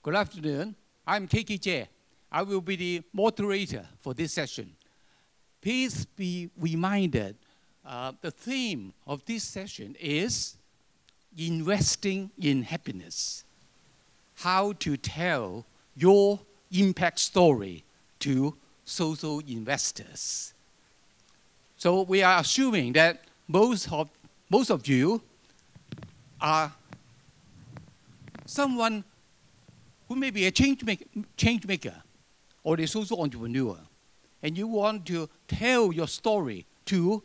Good afternoon. I'm KK Tse. I will be the moderator for this session. Please be reminded the theme of this session is investing in happiness. How to tell your impact story to social investors. So we are assuming that most of you are someone who may be a change maker or a social entrepreneur, and you want to tell your story to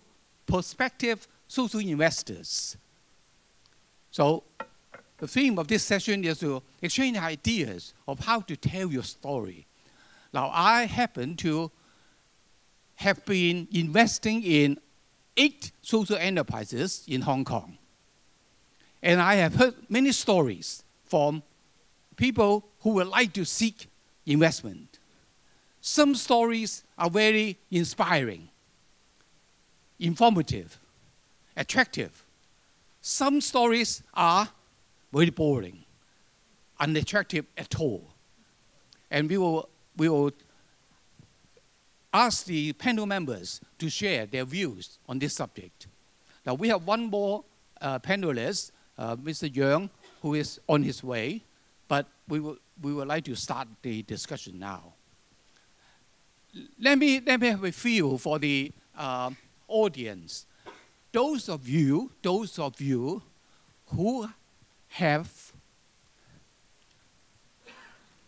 prospective social investors. So the theme of this session is to exchange ideas of how to tell your story. Now, I happen to have been investing in 8 social enterprises in Hong Kong. And I have heard many stories from people who would like to seek investment. Some stories are very inspiring, informative, attractive. Some stories are very boring, unattractive at all. And we will ask the panel members to share their views on this subject. Now, we have one more panelist, Mr. Young, who is on his way, but we would like to start the discussion now. Let me have a feel for the audience. Those of you who have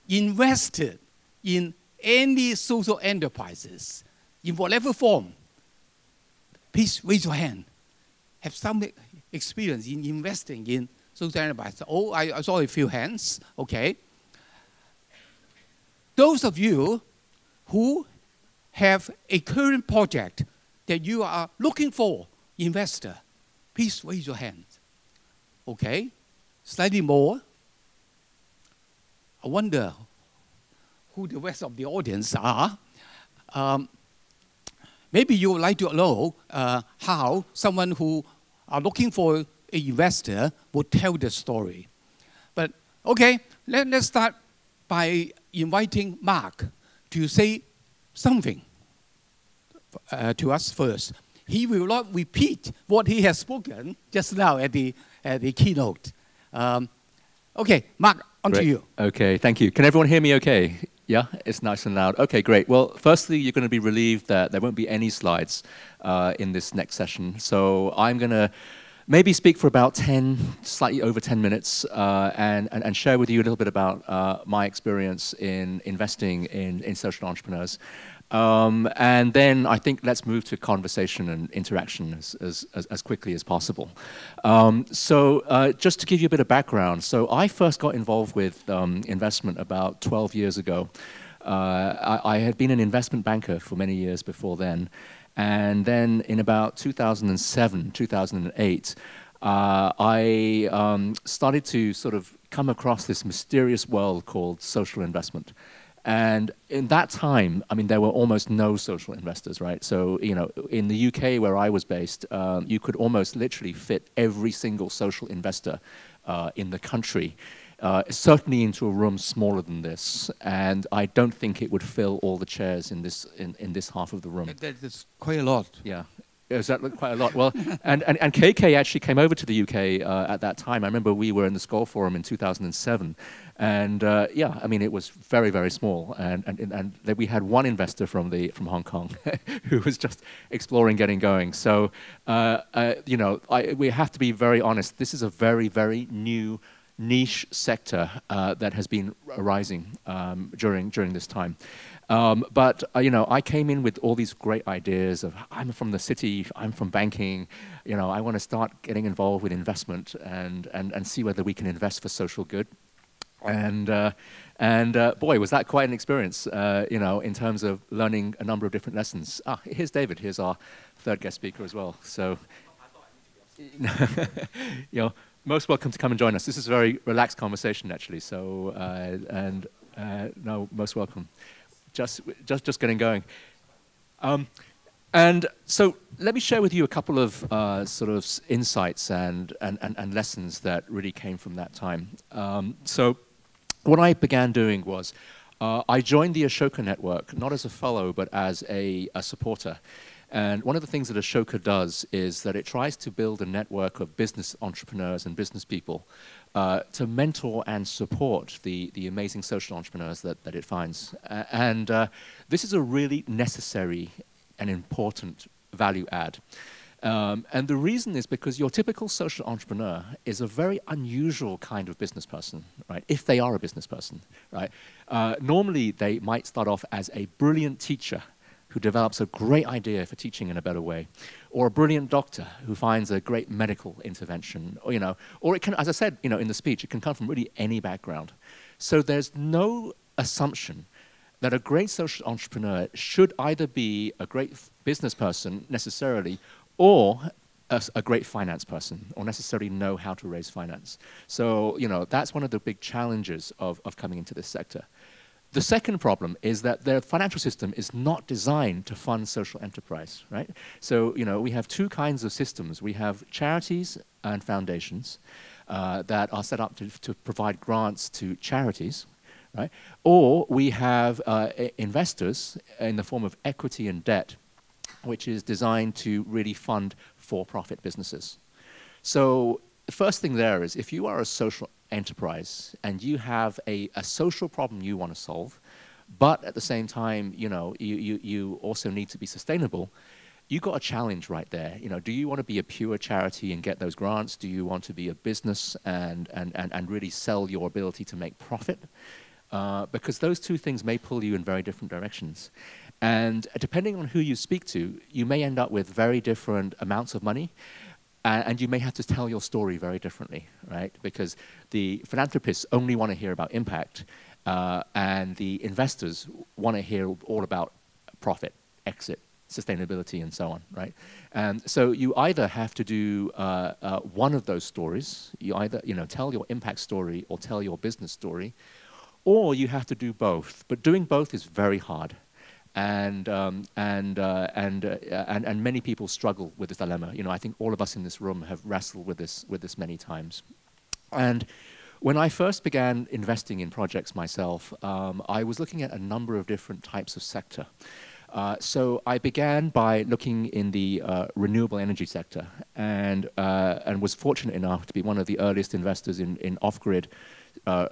invested in any social enterprises, in whatever form, please raise your hand. Have some experience in investing in social enterprises. Oh, I saw a few hands. Okay. Those of you who have a current project that you are looking for investor, please raise your hand. Okay. Slightly more. I wonder who the rest of the audience are. Maybe you would like to know how someone who are looking for an investor would tell the story. But okay, let's start by inviting Mark to say something to us first. He will not repeat what he has spoken just now at the keynote. Okay, Mark, on to you. Okay, thank you. Can everyone hear me okay? Yeah, it's nice and loud. Okay, great. Well, firstly, you're going to be relieved that there won't be any slides in this next session. So I'm going to maybe speak for about 10, slightly over 10 minutes and share with you a little bit about my experience in investing in social entrepreneurs. And then I think let's move to conversation and interaction as quickly as possible. So just to give you a bit of background, so I first got involved with investment about 12 years ago. I had been an investment banker for many years before then. And then in about 2007, 2008, I started to sort of come across this mysterious world called social investment. And in that time, I mean, there were almost no social investors, right? So, you know, in the UK where I was based, you could almost literally fit every single social investor in the country, certainly into a room smaller than this. And I don't think it would fill all the chairs in this half of the room. That's quite a lot. Yeah. Is that quite a lot? Well, and KK actually came over to the UK at that time. I remember we were in the Skoll Forum in 2007. And yeah, I mean, it was very, very small. And we had one investor from Hong Kong who was just exploring getting going. So, you know, we have to be very honest. This is a very, very new niche sector that has been arising during this time. But you know, I came in with all these great ideas of, I'm from the city, I'm from banking, you know, I want to start getting involved with investment and see whether we can invest for social good. And boy, was that quite an experience, you know, in terms of learning a number of different lessons. Ah, here's David, here's our third guest speaker as well. So, you know, most welcome to come and join us. This is a very relaxed conversation, actually. So, no, most welcome. Just getting going. And so let me share with you a couple of sort of insights and lessons that really came from that time. So what I began doing was I joined the Ashoka network, not as a fellow, but as a supporter. And one of the things that Ashoka does is that it tries to build a network of business entrepreneurs and business people to mentor and support the amazing social entrepreneurs that it finds. This is a really necessary and important value add. And the reason is because your typical social entrepreneur is a very unusual kind of business person, right? If they are a business person, right? Normally, they might start off as a brilliant teacher who develops a great idea for teaching in a better way, or a brilliant doctor who finds a great medical intervention, or it can, as I said, in the speech, it can come from really any background. So there's no assumption that a great social entrepreneur should either be a great business person necessarily, or a great finance person, or necessarily know how to raise finance. So, that's one of the big challenges of coming into this sector. The second problem is that the financial system is not designed to fund social enterprise, right? So, we have two kinds of systems. We have charities and foundations that are set up to provide grants to charities, right? Or we have investors in the form of equity and debt, which is designed to really fund for-profit businesses. So the first thing there is, if you are a social enterprise and you have a social problem you want to solve, but at the same time, you also need to be sustainable, you've got a challenge right there. Do you want to be a pure charity and get those grants? Do you want to be a business and really sell your ability to make profit? Because those two things may pull you in very different directions. And depending on who you speak to, you may end up with very different amounts of money, and you may have to tell your story very differently, right? Because the philanthropists only want to hear about impact, and the investors want to hear all about profit, exit, sustainability, and so on, right? And so you either have to do one of those stories. You either tell your impact story or tell your business story, or you have to do both. But doing both is very hard. And many people struggle with this dilemma. I think all of us in this room have wrestled with this many times. And when I first began investing in projects myself, I was looking at a number of different types of sector. So I began by looking in the renewable energy sector, and was fortunate enough to be one of the earliest investors in off-grid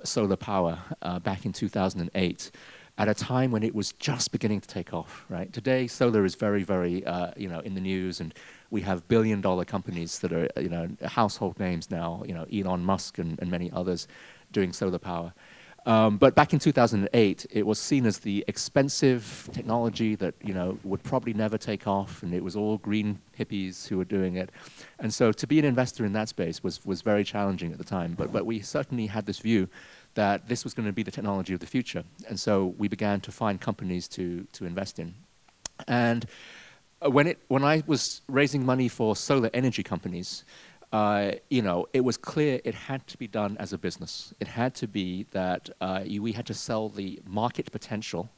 solar power back in 2008. At a time when it was just beginning to take off, right? Today, solar is very, very, in the news, and we have billion-dollar companies that are, household names now, Elon Musk and many others doing solar power. But back in 2008, it was seen as the expensive technology that, would probably never take off, and it was all green hippies who were doing it. And so to be an investor in that space was very challenging at the time, but we certainly had this view that this was going to be the technology of the future. And so we began to find companies to invest in. And when I was raising money for solar energy companies, it was clear it had to be done as a business. It had to be that we had to sell the market potential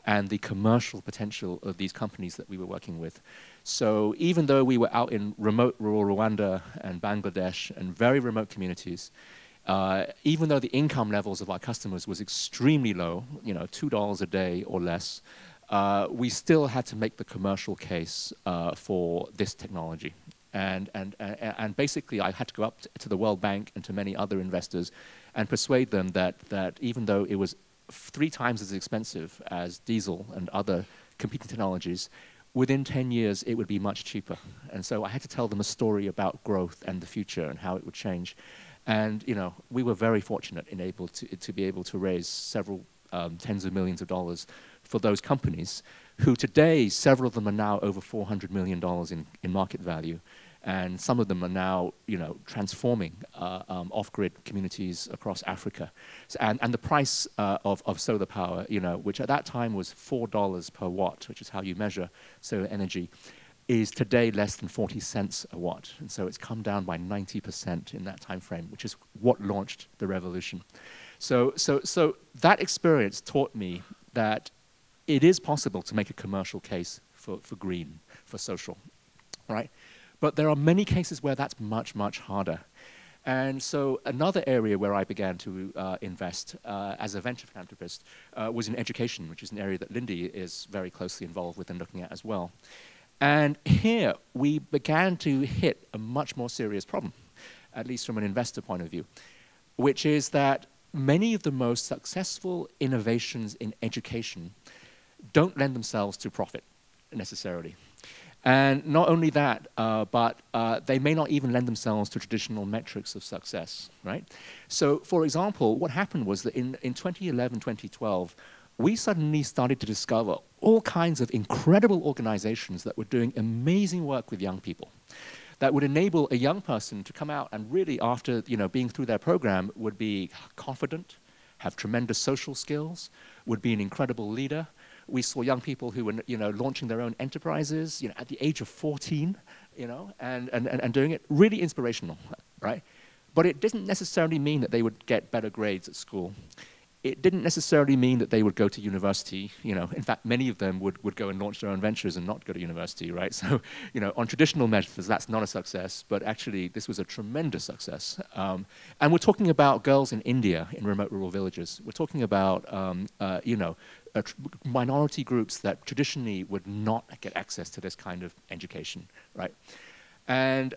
and the commercial potential of these companies that we were working with. So even though we were out in remote rural Rwanda and Bangladesh and very remote communities, even though the income levels of our customers was extremely low, $2 a day or less, we still had to make the commercial case for this technology. And basically, I had to go up to the World Bank and to many other investors and persuade them that even though it was 3 times as expensive as diesel and other competing technologies, within 10 years, it would be much cheaper. And so I had to tell them a story about growth and the future and how it would change. And we were very fortunate in to be able to raise several tens of millions of dollars for those companies, who today, several of them are now over $400 million in market value. And some of them are now, transforming off-grid communities across Africa. So, and the price of solar power, which at that time was $4 per watt, which is how you measure solar energy, is today less than 40 cents a watt. And so it's come down by 90% in that time frame, which is what launched the revolution. So that experience taught me that it is possible to make a commercial case for green, for social, right? But there are many cases where that's much, much harder. And so another area where I began to invest as a venture philanthropist was in education, which is an area that Lindy is very closely involved with and looking at as well. And here we began to hit a much more serious problem, at least from an investor point of view, which is that many of the most successful innovations in education don't lend themselves to profit necessarily. And not only that, but they may not even lend themselves to traditional metrics of success, right? So, for example, what happened was that in 2011, 2012, we suddenly started to discover all kinds of incredible organizations that were doing amazing work with young people that would enable a young person to come out and really, after being through their program, would be confident, have tremendous social skills, would be an incredible leader. We saw young people who were launching their own enterprises at the age of 14, and doing it. Really inspirational, right? But it didn't necessarily mean that they would get better grades at school. It didn't necessarily mean that they would go to university. In fact, many of them would go and launch their own ventures and not go to university, right? So, on traditional methods, that's not a success, but actually this was a tremendous success. And we're talking about girls in India, in remote rural villages. We're talking about, minority groups that traditionally would not get access to this kind of education, right? And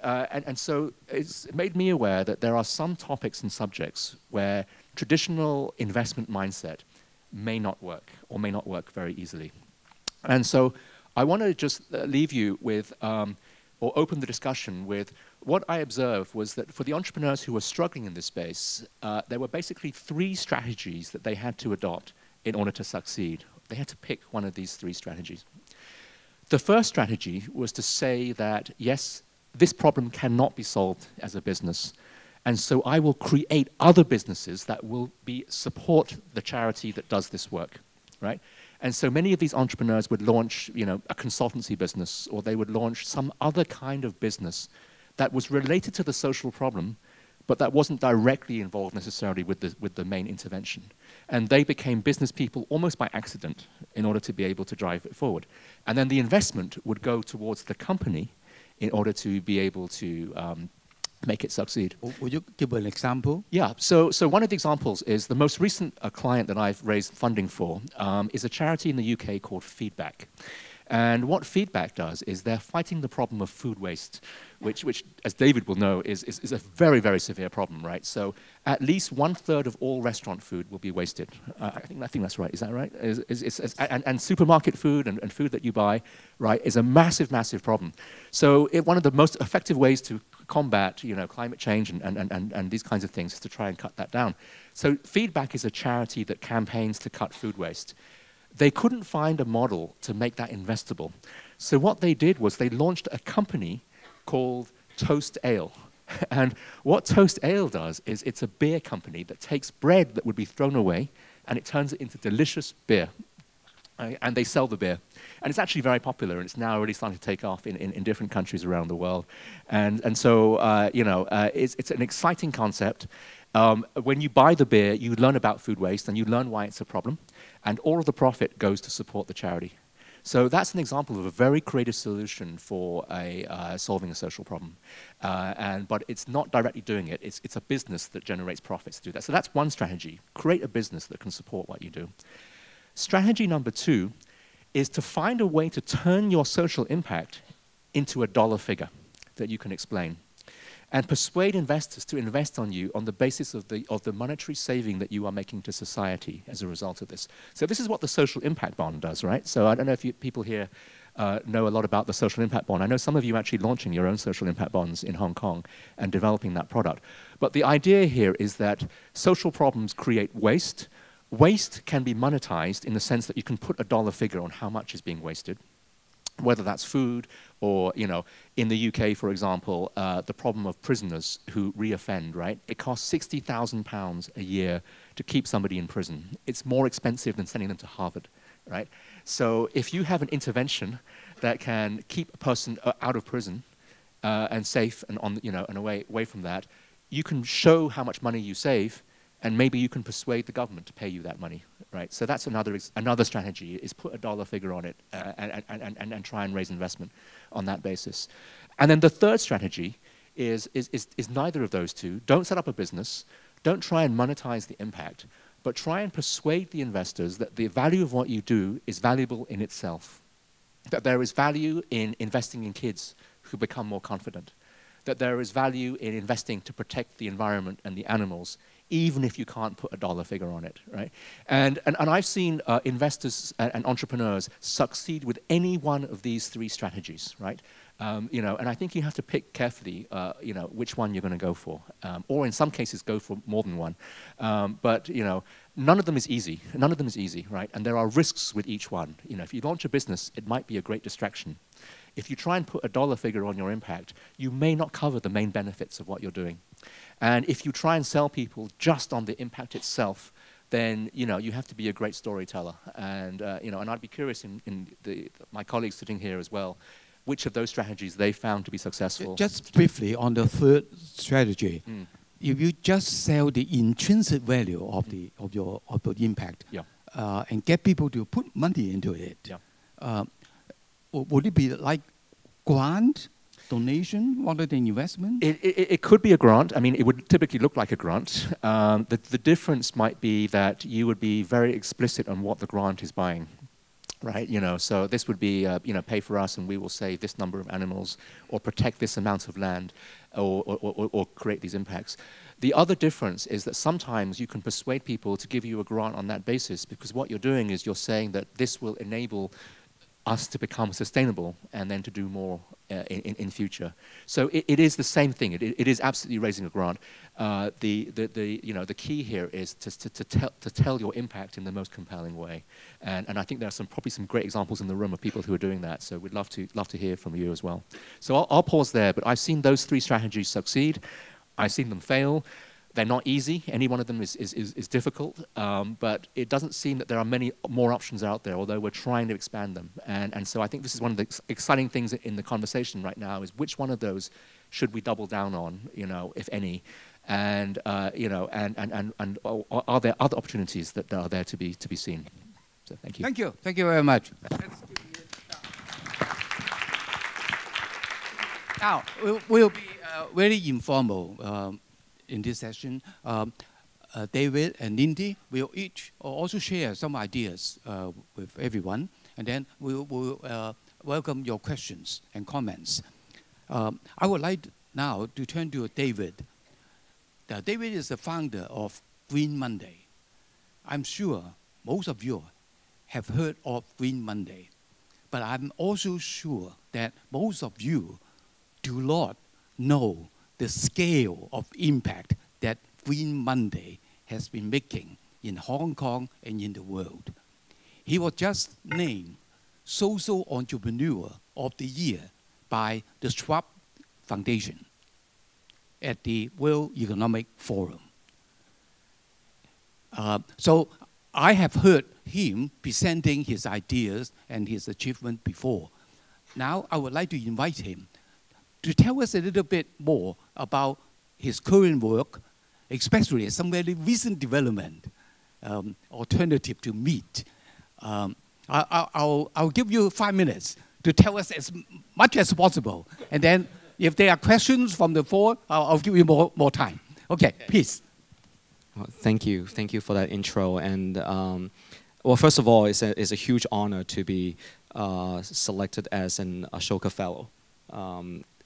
so it's made me aware that there are some topics and subjects where traditional investment mindset may not work or may not work very easily. And so I want to just leave you with, or open the discussion with, what I observed was that for the entrepreneurs who were struggling in this space, there were basically 3 strategies that they had to adopt in order to succeed. They had to pick one of these 3 strategies. The first strategy was to say that, yes, this problem cannot be solved as a business, and so I will create other businesses that will support the charity that does this work, right? And so many of these entrepreneurs would launch, a consultancy business, or they would launch some other kind of business that was related to the social problem, but that wasn't directly involved necessarily with the main intervention. And they became business people almost by accident in order to be able to drive it forward. And then the investment would go towards the company in order to be able to make it succeed. Would you give an example? Yeah, so one of the examples is the most recent client that I've raised funding for is a charity in the UK called Feedback. And what Feedback does is they're fighting the problem of food waste, which as David will know, is a very, very severe problem, right? So at least 1/3 of all restaurant food will be wasted. I think that's right. Is that right? And supermarket food and food that you buy, right, is a massive, massive problem. So one of the most effective ways to combat, climate change and these kinds of things is to try and cut that down. So Feedback is a charity that campaigns to cut food waste. They couldn't find a model to make that investable. So what they did was they launched a company called Toast Ale. And what Toast Ale does is it's a beer company that takes bread that would be thrown away and it turns it into delicious beer. And they sell the beer. And it's actually very popular, and it's now really starting to take off in different countries around the world. And so, it's an exciting concept. When you buy the beer, you learn about food waste, and you learn why it's a problem, and all of the profit goes to support the charity. So that's an example of a very creative solution for solving a social problem. But it's not directly doing it. It's a business that generates profits to do that. So that's one strategy. Create a business that can support what you do. Strategy number 2 is to find a way to turn your social impact into a dollar figure that you can explain, and persuade investors to invest on you on the basis of the monetary saving that you are making to society as a result of this. So this is what the social impact bond does, right? So I don't know if people here know a lot about the social impact bond. I know some of you are actually launching your own social impact bonds in Hong Kong and developing that product. But the idea here is that social problems create waste. Waste can be monetized in the sense that you can put a dollar figure on how much is being wasted, whether that's food or, in the UK, for example, the problem of prisoners who reoffend, right? It costs £60,000 a year to keep somebody in prison. It's more expensive than sending them to Harvard, right? So if you have an intervention that can keep a person out of prison and safe and and away from that, you can show how much money you save, and maybe you can persuade the government to pay you that money, right? So that's another strategy, is put a dollar figure on it and try and raise investment on that basis. And then the third strategy is neither of those two. Don't set up a business. Don't try and monetize the impact, but try and persuade the investors that the value of what you do is valuable in itself, that there is value in investing in kids who become more confident, that there is value in investing to protect the environment and the animals, even if you can't put a dollar figure on it, right? And I've seen investors and entrepreneurs succeed with any one of these three strategies, right? You know, and I think you have to pick carefully, you know, which one you're going to go for, or in some cases go for more than one. But you know, none of them is easy. None of them is easy, right? And there are risks with each one. You know, if you launch a business, it might be a great distraction. If you try and put a dollar figure on your impact, you may not cover the main benefits of what you're doing. And if you try and sell people just on the impact itself, then you know you have to be a great storyteller. And you know, and I'd be curious in my colleagues sitting here as well, which of those strategies they found to be successful. Just briefly on the third strategy, if you just sell the intrinsic value of the impact, and get people to put money into it, would it be like grant, donation, rather than investment? It could be a grant. I mean, it would typically look like a grant. The difference might be that you would be very explicit on what the grant is buying. Right, you know, so this would be, you know, pay for us and we will save this number of animals or protect this amount of land or create these impacts. The other difference is that sometimes you can persuade people to give you a grant on that basis because what you're doing is you're saying that this will enable us to become sustainable and then to do more in future. So it is the same thing. It is absolutely raising a grant. You know, the key here is to tell your impact in the most compelling way. And I think there are probably some great examples in the room of people who are doing that. So we'd love to hear from you as well. So I'll pause there. But I've seen those three strategies succeed. I've seen them fail. They're not easy. Any one of them is difficult, but it doesn't seem that there are many more options out there, although we're trying to expand them. And so I think this is one of the exciting things in the conversation right now is which one of those should we double down on, you know, if any, and you know, and are there other opportunities that are there to be seen? So thank you. Thank you. Thank you very much. Now we'll be very informal. In this session, David and Lindy will each also share some ideas with everyone, and then we'll welcome your questions and comments. I would like now to turn to David. David is the founder of Green Monday. I'm sure most of you have heard of Green Monday, but I'm also sure that most of you do not know the scale of impact that Green Monday has been making in Hong Kong and in the world. He was just named Social Entrepreneur of the Year by the Schwab Foundation at the World Economic Forum. So I have heard him presenting his ideas and his achievement before. Now I would like to invite him to tell us a little bit more about his current work, especially some very recent development, alternative to meat. I'll give you 5 minutes to tell us as much as possible. And then if there are questions from the floor, I'll give you more time. Okay, please. Well, thank you. Thank you for that intro. And well, first of all, it's a huge honor to be selected as an Ashoka Fellow.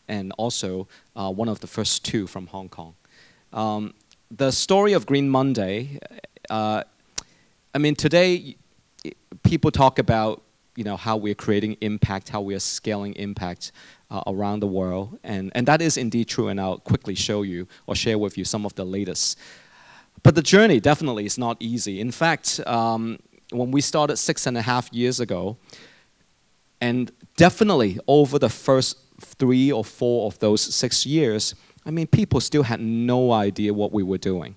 And also one of the first 2 from Hong Kong. The story of Green Monday, I mean, today people talk about, you know, how we're creating impact, how we are scaling impact around the world, and that is indeed true, and I'll quickly show you or share with you some of the latest. But the journey definitely is not easy. In fact, when we started 6.5 years ago, and definitely over the first 3 or 4 of those 6 years, I mean, people still had no idea what we were doing.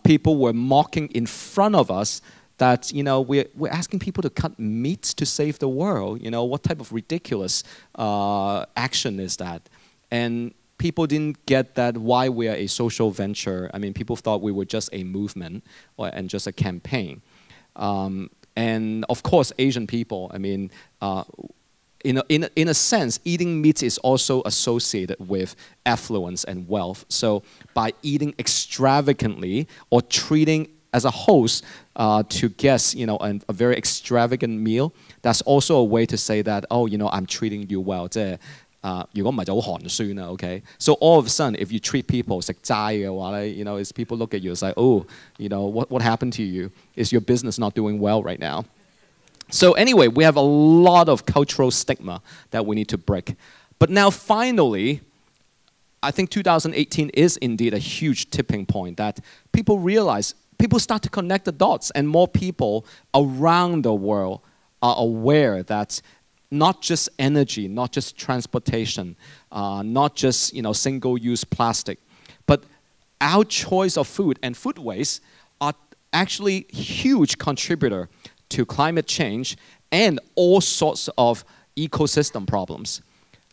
People were mocking in front of us that, you know, we're asking people to cut meat to save the world. You know, what type of ridiculous action is that? And people didn't get that why we are a social venture. I mean, people thought we were just a movement and just a campaign. And of course, Asian people, I mean, in a sense, eating meat is also associated with affluence and wealth. So by eating extravagantly or treating as a host to guests, a very extravagant meal, that's also a way to say that, oh, I'm treating you well. 如果唔係就好寒酸啦 ，okay? So all of a sudden, if you treat people 食齋嘅話咧，is people look at you and say, oh, what happened to you? Is your business not doing well right now? So anyway, we have a lot of cultural stigma that we need to break. But now finally, I think 2018 is indeed a huge tipping point that people realize, people start to connect the dots, and more people around the world are aware that not just energy, not just transportation, not just single-use plastic, but our choice of food and food waste are actually huge contributor to climate change and all sorts of ecosystem problems.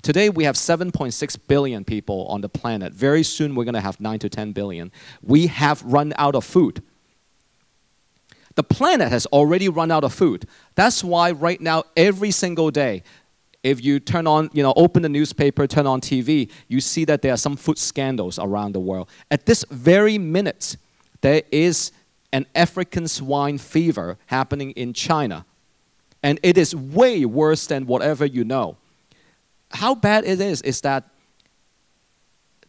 Today we have 7.6 billion people on the planet. Very soon we're going to have 9 to 10 billion. We have run out of food. The planet has already run out of food. That's why right now, every single day, if you turn on, open the newspaper, turn on TV, you see that there are some food scandals around the world. At this very minute, there is an African swine fever happening in China. And it is way worse than whatever you know. How bad it is that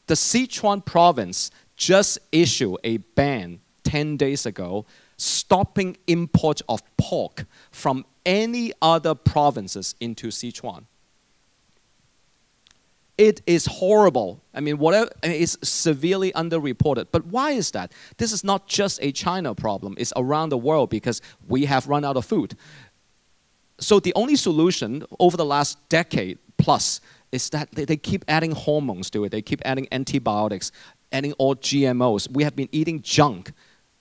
the Sichuan province just issued a ban 10 days ago stopping import of pork from any other provinces into Sichuan. It is horrible. It's severely underreported. But why is that? This is not just a China problem. It's around the world because we have run out of food. So the only solution over the last decade plus is that they keep adding hormones to it. They keep adding antibiotics, adding all GMOs. We have been eating junk.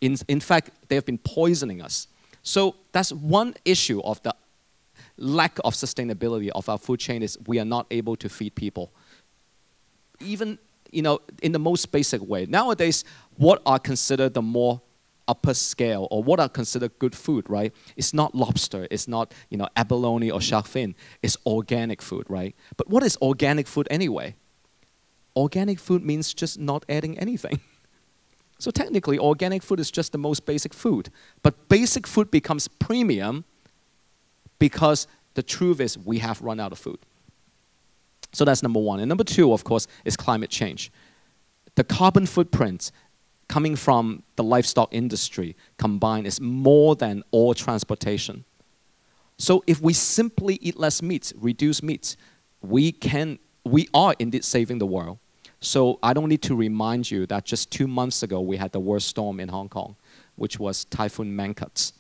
In fact, they have been poisoning us. So that's one issue of the lack of sustainability of our food chain is we are not able to feed people. Even, in the most basic way. Nowadays, what are considered the more upper scale or what are considered good food, right? It's not lobster, it's not, abalone or shark fin. It's organic food, right? But what is organic food anyway? Organic food means just not adding anything. So technically, organic food is just the most basic food. But basic food becomes premium because the truth is we have run out of food. So that's number one. And number two, of course, is climate change. The carbon footprint coming from the livestock industry combined is more than all transportation. So if we simply eat less meat, reduce meat, we are indeed saving the world. So I don't need to remind you that just 2 months ago we had the worst storm in Hong Kong, which was Typhoon Mangkhut.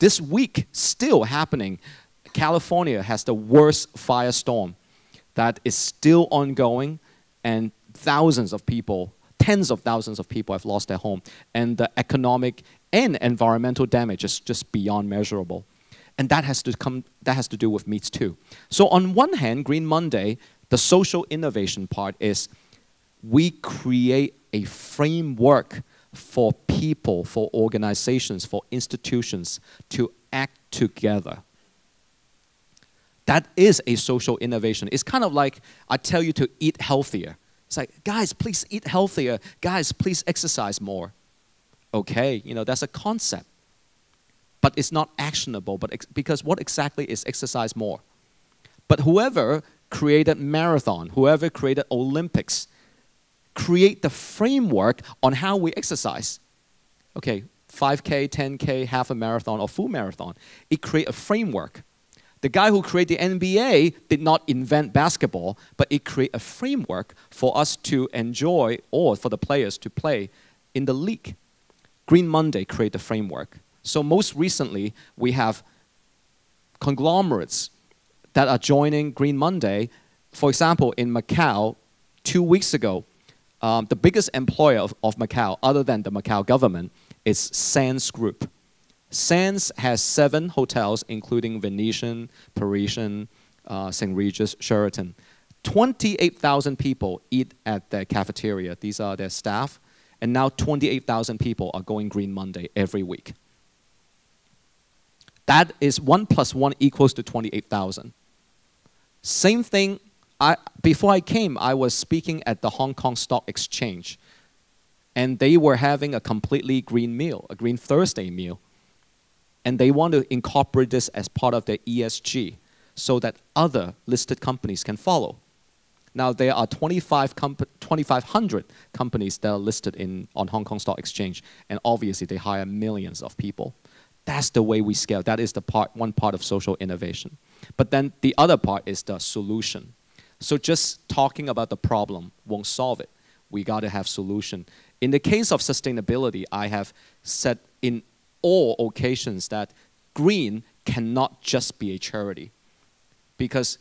This week, still happening, California has the worst firestorm that is still ongoing, and thousands of people, tens of thousands of people have lost their home, and the economic and environmental damage is just beyond measurable. And that has to do with meat too. So on one hand, Green Monday, the social innovation part is we create a framework for people, for organizations, for institutions to act together. That is a social innovation. It's kind of like I tell you to eat healthier. It's like, guys, please eat healthier. Guys, please exercise more. Okay, that's a concept. But it's not actionable because what exactly is exercise more? But whoever created marathon, whoever created Olympics, create the framework on how we exercise. Okay, 5K, 10K, half a marathon, or full marathon. It create a framework. The guy who created the NBA did not invent basketball, but it create a framework for us to enjoy or for the players to play in the league. Green Monday create the framework. So most recently, we have conglomerates that are joining Green Monday. For example, in Macau, 2 weeks ago, the biggest employer of Macau, other than the Macau government, is Sands Group. Sands has 7 hotels, including Venetian, Parisian, St. Regis, Sheraton. 28,000 people eat at their cafeteria. These are their staff. And now 28,000 people are going Green Monday every week. That is 1 + 1 = 28,000. Same thing, before I came, I was speaking at the Hong Kong Stock Exchange. And they were having a completely green meal, a Green Thursday meal. And they want to incorporate this as part of their ESG so that other listed companies can follow. Now, there are 2,500 companies that are listed on Hong Kong Stock Exchange, and obviously they hire millions of people. That's the way we scale. That is one part of social innovation. But then the other part is the solution. So just talking about the problem won't solve it. We got to have solution. In the case of sustainability, I have said in all occasions that green cannot just be a charity, because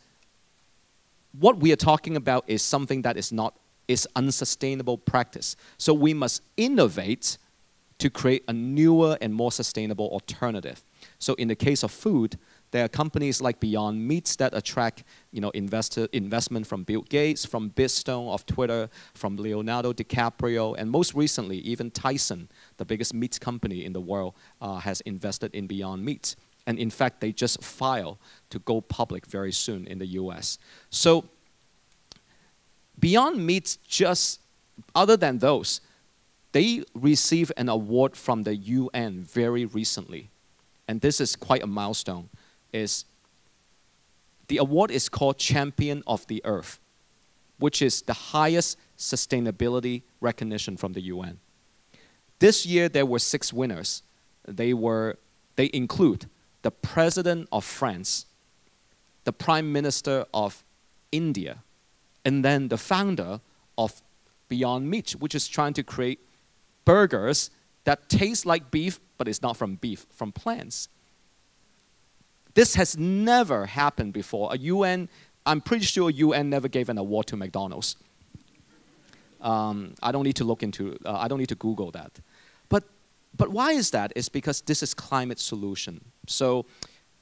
what we are talking about is something that is unsustainable practice. So we must innovate to create a newer and more sustainable alternative. So in the case of food, there are companies like Beyond Meats that attract investment from Bill Gates, from Bidstone of Twitter, from Leonardo DiCaprio, and most recently, even Tyson, the biggest meat company in the world, has invested in Beyond Meat. And in fact, they just filed to go public very soon in the US. So Beyond Meat, just other than those, they received an award from the UN very recently. And this is quite a milestone. The award is called Champion of the Earth, which is the highest sustainability recognition from the UN. This year, there were 6 winners. They include the President of France, the Prime Minister of India, and then the founder of Beyond Meat, which is trying to create burgers that taste like beef, but it's not from beef, from plants. This has never happened before. I'm pretty sure UN never gave an award to McDonald's. I don't need to Google that. But why is that? It's because this is climate solution. So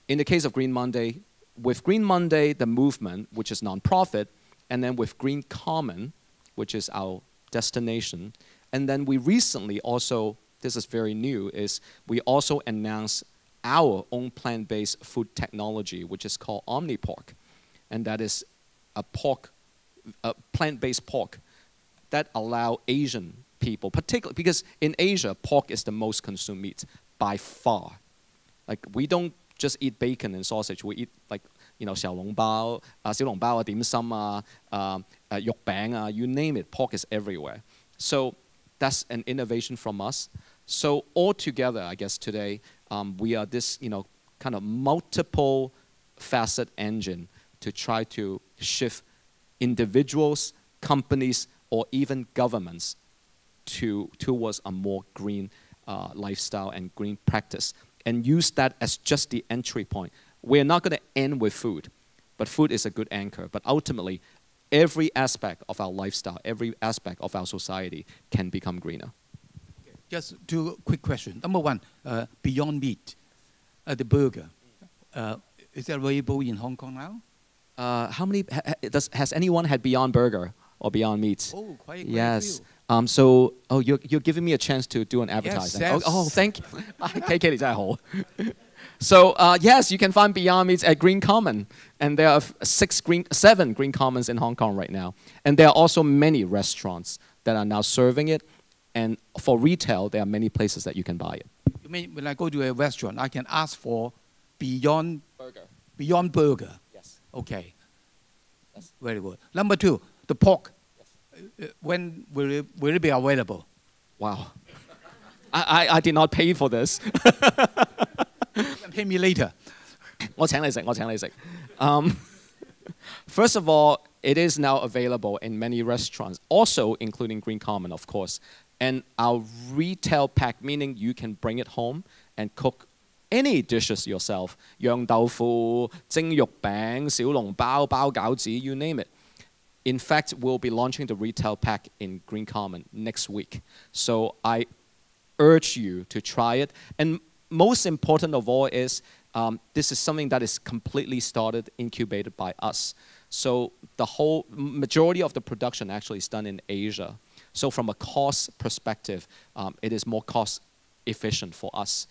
in the case of Green Monday, with Green Monday, the movement, which is nonprofit, and then with Green Common, which is our destination, and then we recently also, this is very new, is we also announced our own plant-based food technology, which is called OmniPork. And that is a plant-based pork that allow Asian people, particularly because in Asia, pork is the most consumed meat by far. Like, we don't just eat bacon and sausage. We eat like, 小籠包, 小籠包, 點心, 肉餅, you name it, pork is everywhere. So that's an innovation from us. So altogether, I guess today, we are this, kind of multiple facet engine to try to shift individuals, companies, or even governments towards a more green lifestyle and green practice, and use that as just the entry point. We're not going to end with food, but food is a good anchor. But ultimately, every aspect of our lifestyle, every aspect of our society can become greener. Just 2 quick questions. Number 1, Beyond Meat, the burger. Is that available in Hong Kong now? How many, has anyone had Beyond Burger or Beyond Meat? Oh, quite yes. a few. You're giving me a chance to do an advertising. Yes. Thank you. KK 你真係好. So yes, you can find Beyond Meat at Green Common, and there are 7 Green Commons in Hong Kong right now, and there are also many restaurants that are now serving it, and for retail, there are many places that you can buy it. You mean when I go to a restaurant, I can ask for Beyond Burger? Beyond Burger. Yes. Okay. Yes. Very good. Number 2, the pork. Yes. When will it be available? Wow. I did not pay for this. You can pay me later. 我請你食. First of all, it is now available in many restaurants, also including Green Common, of course. And our retail pack, meaning you can bring it home and cook any dishes yourself. 釀豆腐, 蒸肉餅, 小籠包, 包餃子, you name it. In fact, we'll be launching the retail pack in Green Common next week. So I urge you to try it. And most important of all is this is something that is completely started, incubated by us. So the whole majority of the production actually is done in Asia. So from a cost perspective, it is more cost efficient for us.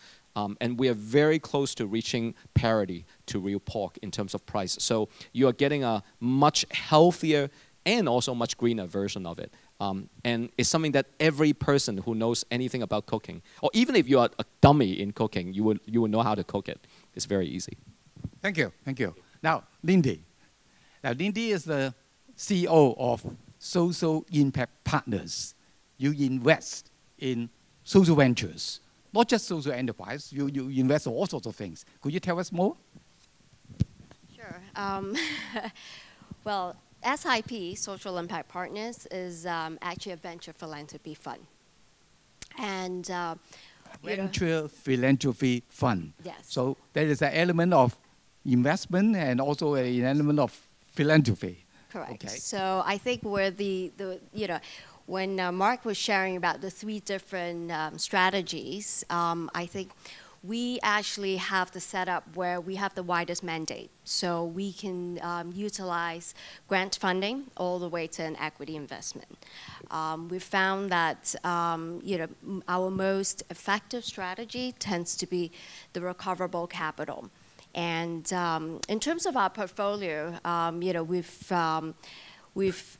And we are very close to reaching parity to real pork in terms of price. So you are getting a much healthier and also much greener version of it. And it's something that every person who knows anything about cooking, or even if you are a dummy in cooking, you will know how to cook it. It's very easy. Thank you, thank you. Now, Lindy. Now, Lindy is the CEO of Social Impact Partners. You invest in social ventures, not just social enterprise. You invest in all sorts of things. Could you tell us more? Sure. Well, SIP, Social Impact Partners, is actually a venture philanthropy fund. And venture philanthropy fund. Yes. So there is an element of investment and also an element of philanthropy. Correct. Okay. So I think where when Mark was sharing about the 3 different strategies, I think we actually have the setup where we have the widest mandate. So we can utilize grant funding all the way to an equity investment. We found that our most effective strategy tends to be the recoverable capital. And in terms of our portfolio, we've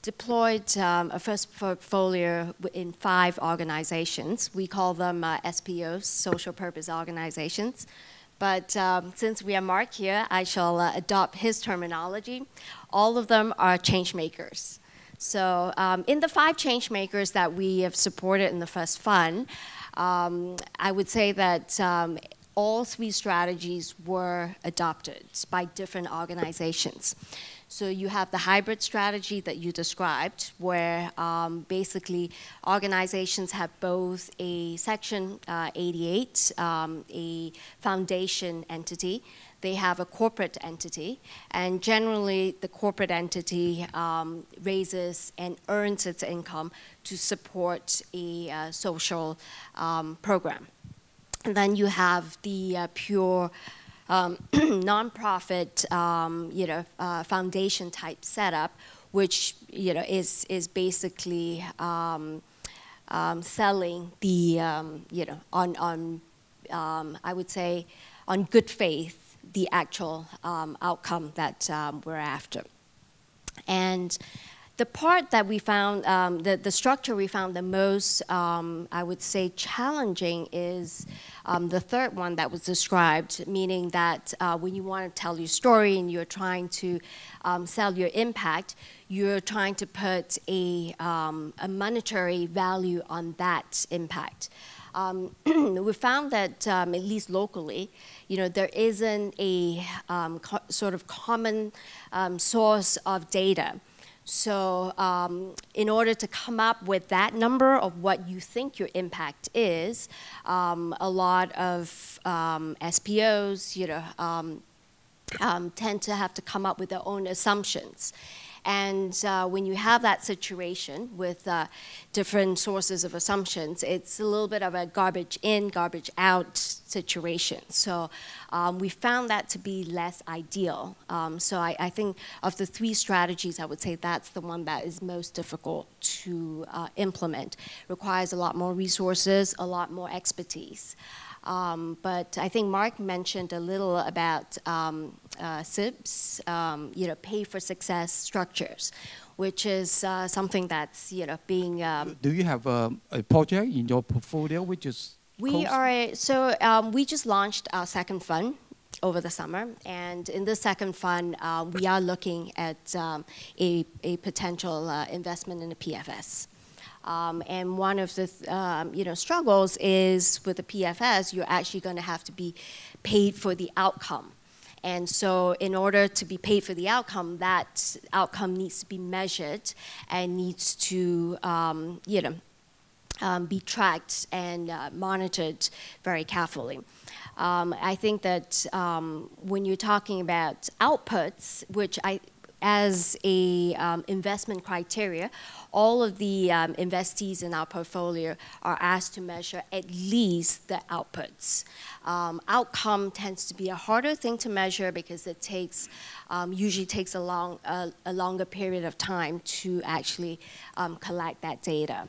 deployed a first portfolio in 5 organizations. We call them SPOs, social purpose organizations. But since we have Mark here, I shall adopt his terminology. All of them are change makers. So in the 5 change makers that we have supported in the first fund, I would say that all 3 strategies were adopted by different organizations. So you have the hybrid strategy that you described, where basically organizations have both a Section 88, a foundation entity, they have a corporate entity, and generally the corporate entity raises and earns its income to support a social program. And then you have the pure nonprofit, foundation type setup, which is basically selling the I would say on good faith the actual outcome that we're after. And the part that we found, the structure we found the most, I would say, challenging is the third one that was described, meaning that when you want to tell your story and you're trying to sell your impact, you're trying to put a monetary value on that impact. We found that, at least locally, there isn't a sort of common source of data. So in order to come up with that number of what you think your impact is, a lot of SPOs, tend to have to come up with their own assumptions. And when you have that situation with different sources of assumptions, it's a little bit of a garbage in, garbage out situation. So we found that to be less ideal. So I think of the 3 strategies, I would say that's the one that is most difficult to implement. Requires a lot more resources, a lot more expertise. But I think Mark mentioned a little about SIPs, pay for success structures, which is something that's being. Do you have a project in your portfolio which is? We just launched our second fund over the summer, and in the second fund, we are looking at a potential investment in the PFS. And one of the struggles is with the PFS, you're actually going to have to be paid for the outcome. And so in order to be paid for the outcome, that outcome needs to be measured and needs to be tracked and monitored very carefully. I think that when you're talking about outputs, which as a investment criteria, all of the investees in our portfolio are asked to measure at least the outputs. Outcome tends to be a harder thing to measure because it takes, usually takes a longer period of time to actually collect that data.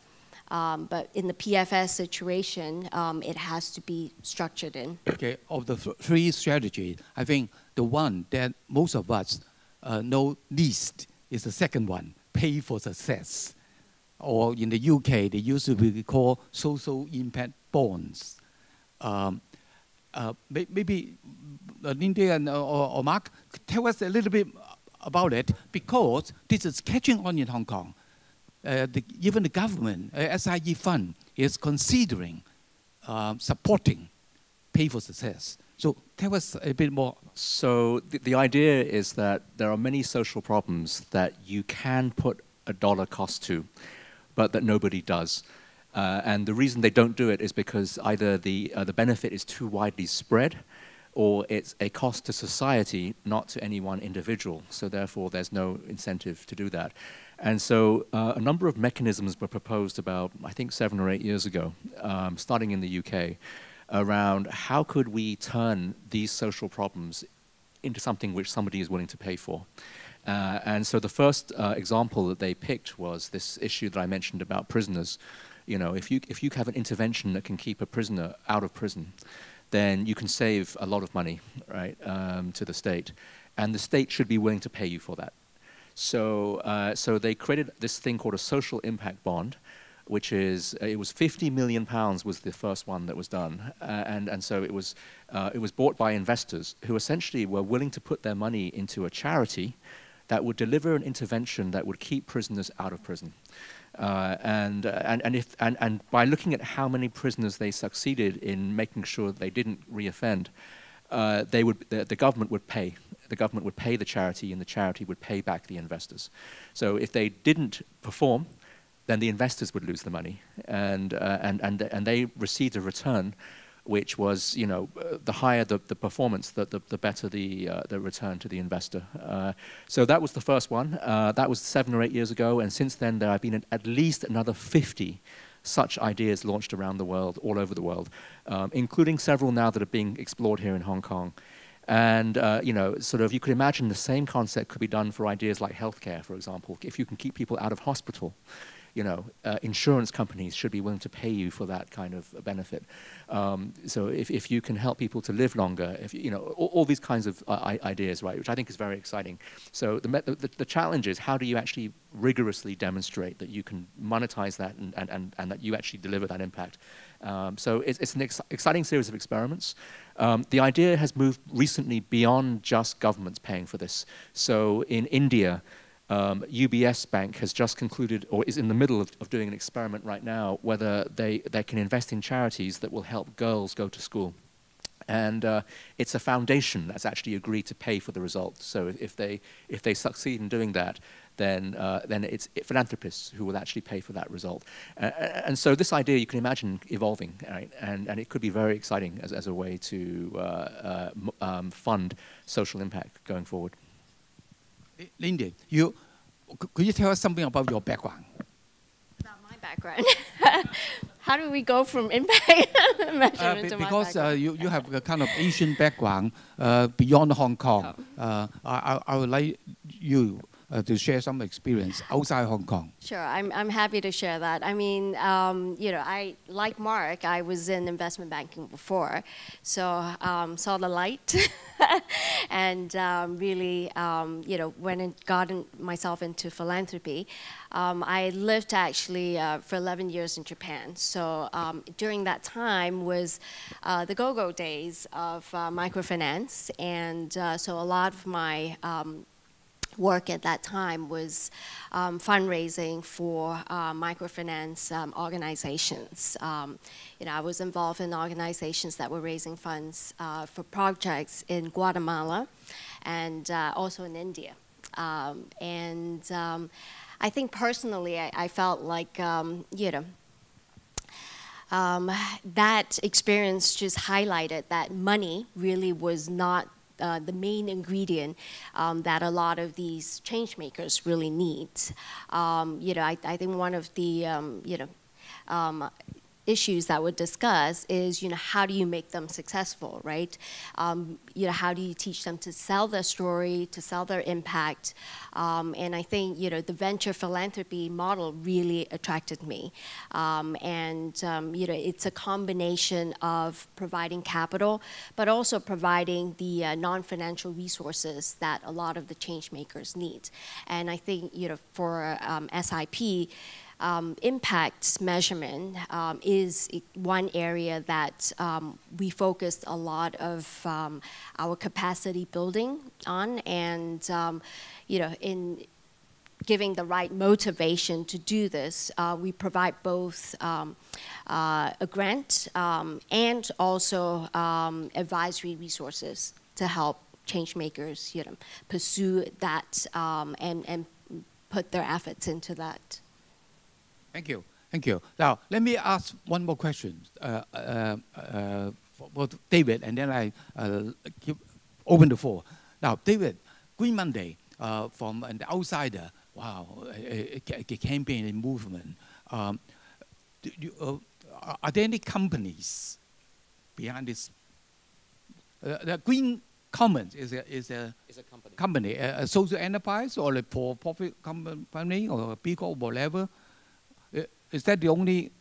But in the PFS situation, it has to be structured in. Okay, of the three strategies, I think the one that most of us know least is the second one, pay for success. Or in the UK, they used to be called social impact bonds. Maybe Lindy and or Mark, tell us a little bit about it, because this is catching on in Hong Kong. Even the government, SIE fund, is considering supporting pay for success. So tell us a bit more. So the idea is that there are many social problems that you can put a dollar cost to, but that nobody does. And the reason they don't do it is because either the benefit is too widely spread, or it's a cost to society, not to any one individual. So therefore, there's no incentive to do that. And so a number of mechanisms were proposed about, I think, 7 or 8 years ago, starting in the UK, around how could we turn these social problems into something which somebody is willing to pay for. And so the first example that they picked was this issue that I mentioned about prisoners. You know, if you have an intervention that can keep a prisoner out of prison, then you can save a lot of money, right, to the state. And the state should be willing to pay you for that. So, so they created this thing called a social impact bond, which is, it was £50 million was the first one that was done. And so it was bought by investors who essentially were willing to put their money into a charity that would deliver an intervention that would keep prisoners out of prison. And by looking at how many prisoners they succeeded in making sure that they didn't reoffend, the government would pay. The government would pay the charity, and the charity would pay back the investors. So if they didn't perform, then the investors would lose the money, and they received a return, which was, you know, the higher the performance, the better the return to the investor. So that was the first one. That was 7 or 8 years ago, and since then there have been at least another 50 such ideas launched around the world, all over the world, including several now that are being explored here in Hong Kong. And you know, sort of, you could imagine the same concept could be done for ideas like healthcare, for example. If you can keep people out of hospital, you know, insurance companies should be willing to pay you for that kind of benefit. So if you can help people to live longer, if you know, all these kinds of ideas, right, which I think is very exciting. So the challenge is, how do you actually rigorously demonstrate that you can monetize that and that you actually deliver that impact? So it's an exciting series of experiments. The idea has moved recently beyond just governments paying for this. So in India, UBS Bank has just concluded, or is in the middle of doing an experiment right now, whether they can invest in charities that will help girls go to school. And it's a foundation that's actually agreed to pay for the results. So if they succeed in doing that, then it's philanthropists who will actually pay for that result. And so this idea, you can imagine evolving, right? And it could be very exciting as a way to fund social impact going forward. Lindy, could you tell us something about your background? About my background? How do we go from impact measurement to my because background? you have a kind of Asian background beyond Hong Kong. I would like you to share some experience outside Hong Kong. Sure, I'm happy to share that. I mean, you know, like Mark, I was in investment banking before, so saw the light, and really, you know, got myself into philanthropy. I lived actually for 11 years in Japan. So during that time was the go-go days of microfinance, and so a lot of my work at that time was fundraising for microfinance organizations. You know, I was involved in organizations that were raising funds for projects in Guatemala and also in India. And I think personally, I felt like, you know, that experience just highlighted that money really was not the main ingredient that a lot of these change makers really need. You know, I think one of the, you know, issues that we'll discuss is, how do you make them successful, right? How do you teach them to sell their story, to sell their impact? And I think, the venture philanthropy model really attracted me. It's a combination of providing capital, but also providing the non-financial resources that a lot of the change makers need. And I think, for SIP, impact measurement is one area that we focused a lot of our capacity building on, and in giving the right motivation to do this, we provide both a grant and also advisory resources to help change makers pursue that and put their efforts into that. Thank you. Thank you. Now, let me ask one more question for David, and then I open the floor. Now, David, Green Monday, from an outsider, wow, a campaign and movement. Are there any companies behind this? The Green Commons is a company, a social enterprise, or a for-profit company, or a B Corp, whatever. Is that the only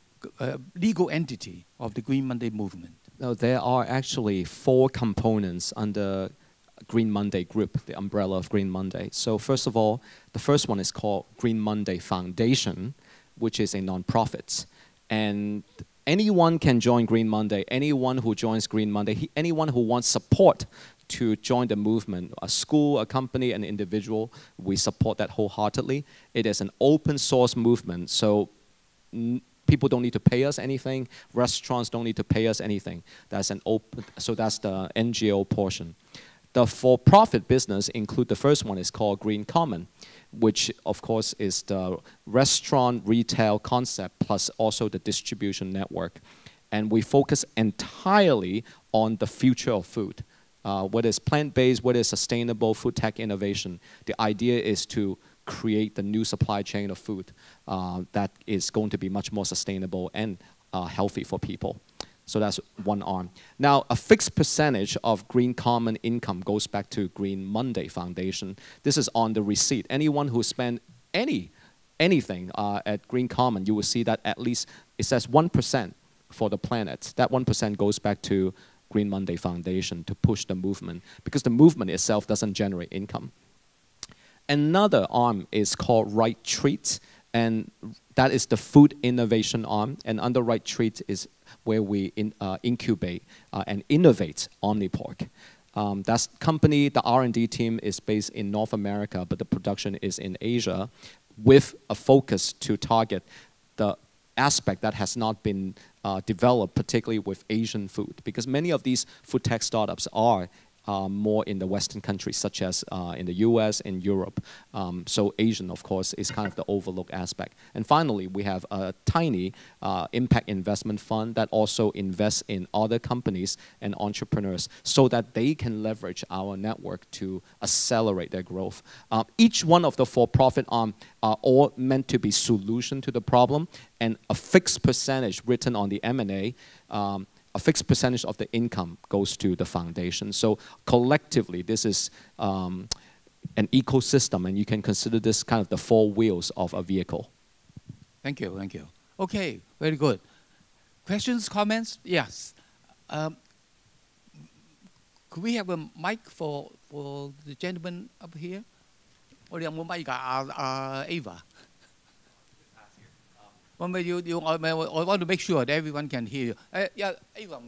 legal entity of the Green Monday movement? No, there are actually 4 components under Green Monday Group, the umbrella of Green Monday. So first of all, the first one is called Green Monday Foundation, which is a non-profit. And anyone can join Green Monday. Anyone who joins Green Monday, anyone who wants support to join the movement, a school, a company, an individual, we support that wholeheartedly. It is an open source movement, so people don't need to pay us anything. Restaurants don't need to pay us anything. That's an open, so that's the NGO portion. The for-profit business include, the first one is called Green Common, which of course is the restaurant retail concept plus also the distribution network. And we focus entirely on the future of food. What is plant-based, what is sustainable food tech innovation. The idea is to create the new supply chain of food that is going to be much more sustainable and healthy for people. So that's one arm. Now, a fixed percentage of Green Common income goes back to Green Monday Foundation. This is on the receipt. Anyone who spent anything at Green Common, you will see that at least it says 1% for the planet. That 1% goes back to Green Monday Foundation to push the movement, because the movement itself doesn't generate income. Another arm is called Right Treat, and that is the food innovation arm. And under Right Treat is where we incubate and innovate Omnipork. That's company, the R&D team is based in North America, but the production is in Asia, with a focus to target the aspect that has not been developed, particularly with Asian food, because many of these food tech startups are more in the Western countries, such as in the US and Europe. So Asian, of course, is kind of the overlooked aspect. And finally, we have a tiny impact investment fund that also invests in other companies and entrepreneurs so that they can leverage our network to accelerate their growth. Each one of the for-profit arm are all meant to be solution to the problem, and a fixed percentage written on the M&A, a fixed percentage of the income goes to the foundation. So collectively, this is an ecosystem, and you can consider this kind of the 4 wheels of a vehicle. Thank you, thank you. Okay, very good. Questions, comments? Yes. Could we have a mic for the gentleman up here? Or the mic, Ava? I want to make sure that everyone can hear you. Yeah, Ava,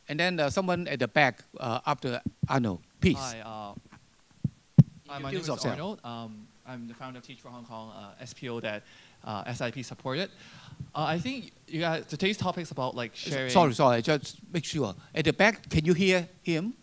and then someone at the back after Arnold, please. Hi, my name is Arnold. I'm the founder of Teach for Hong Kong, SPO that SIP supported. I think you guys, today's topic is about like sharing. Sorry, just make sure. At the back, can you hear him?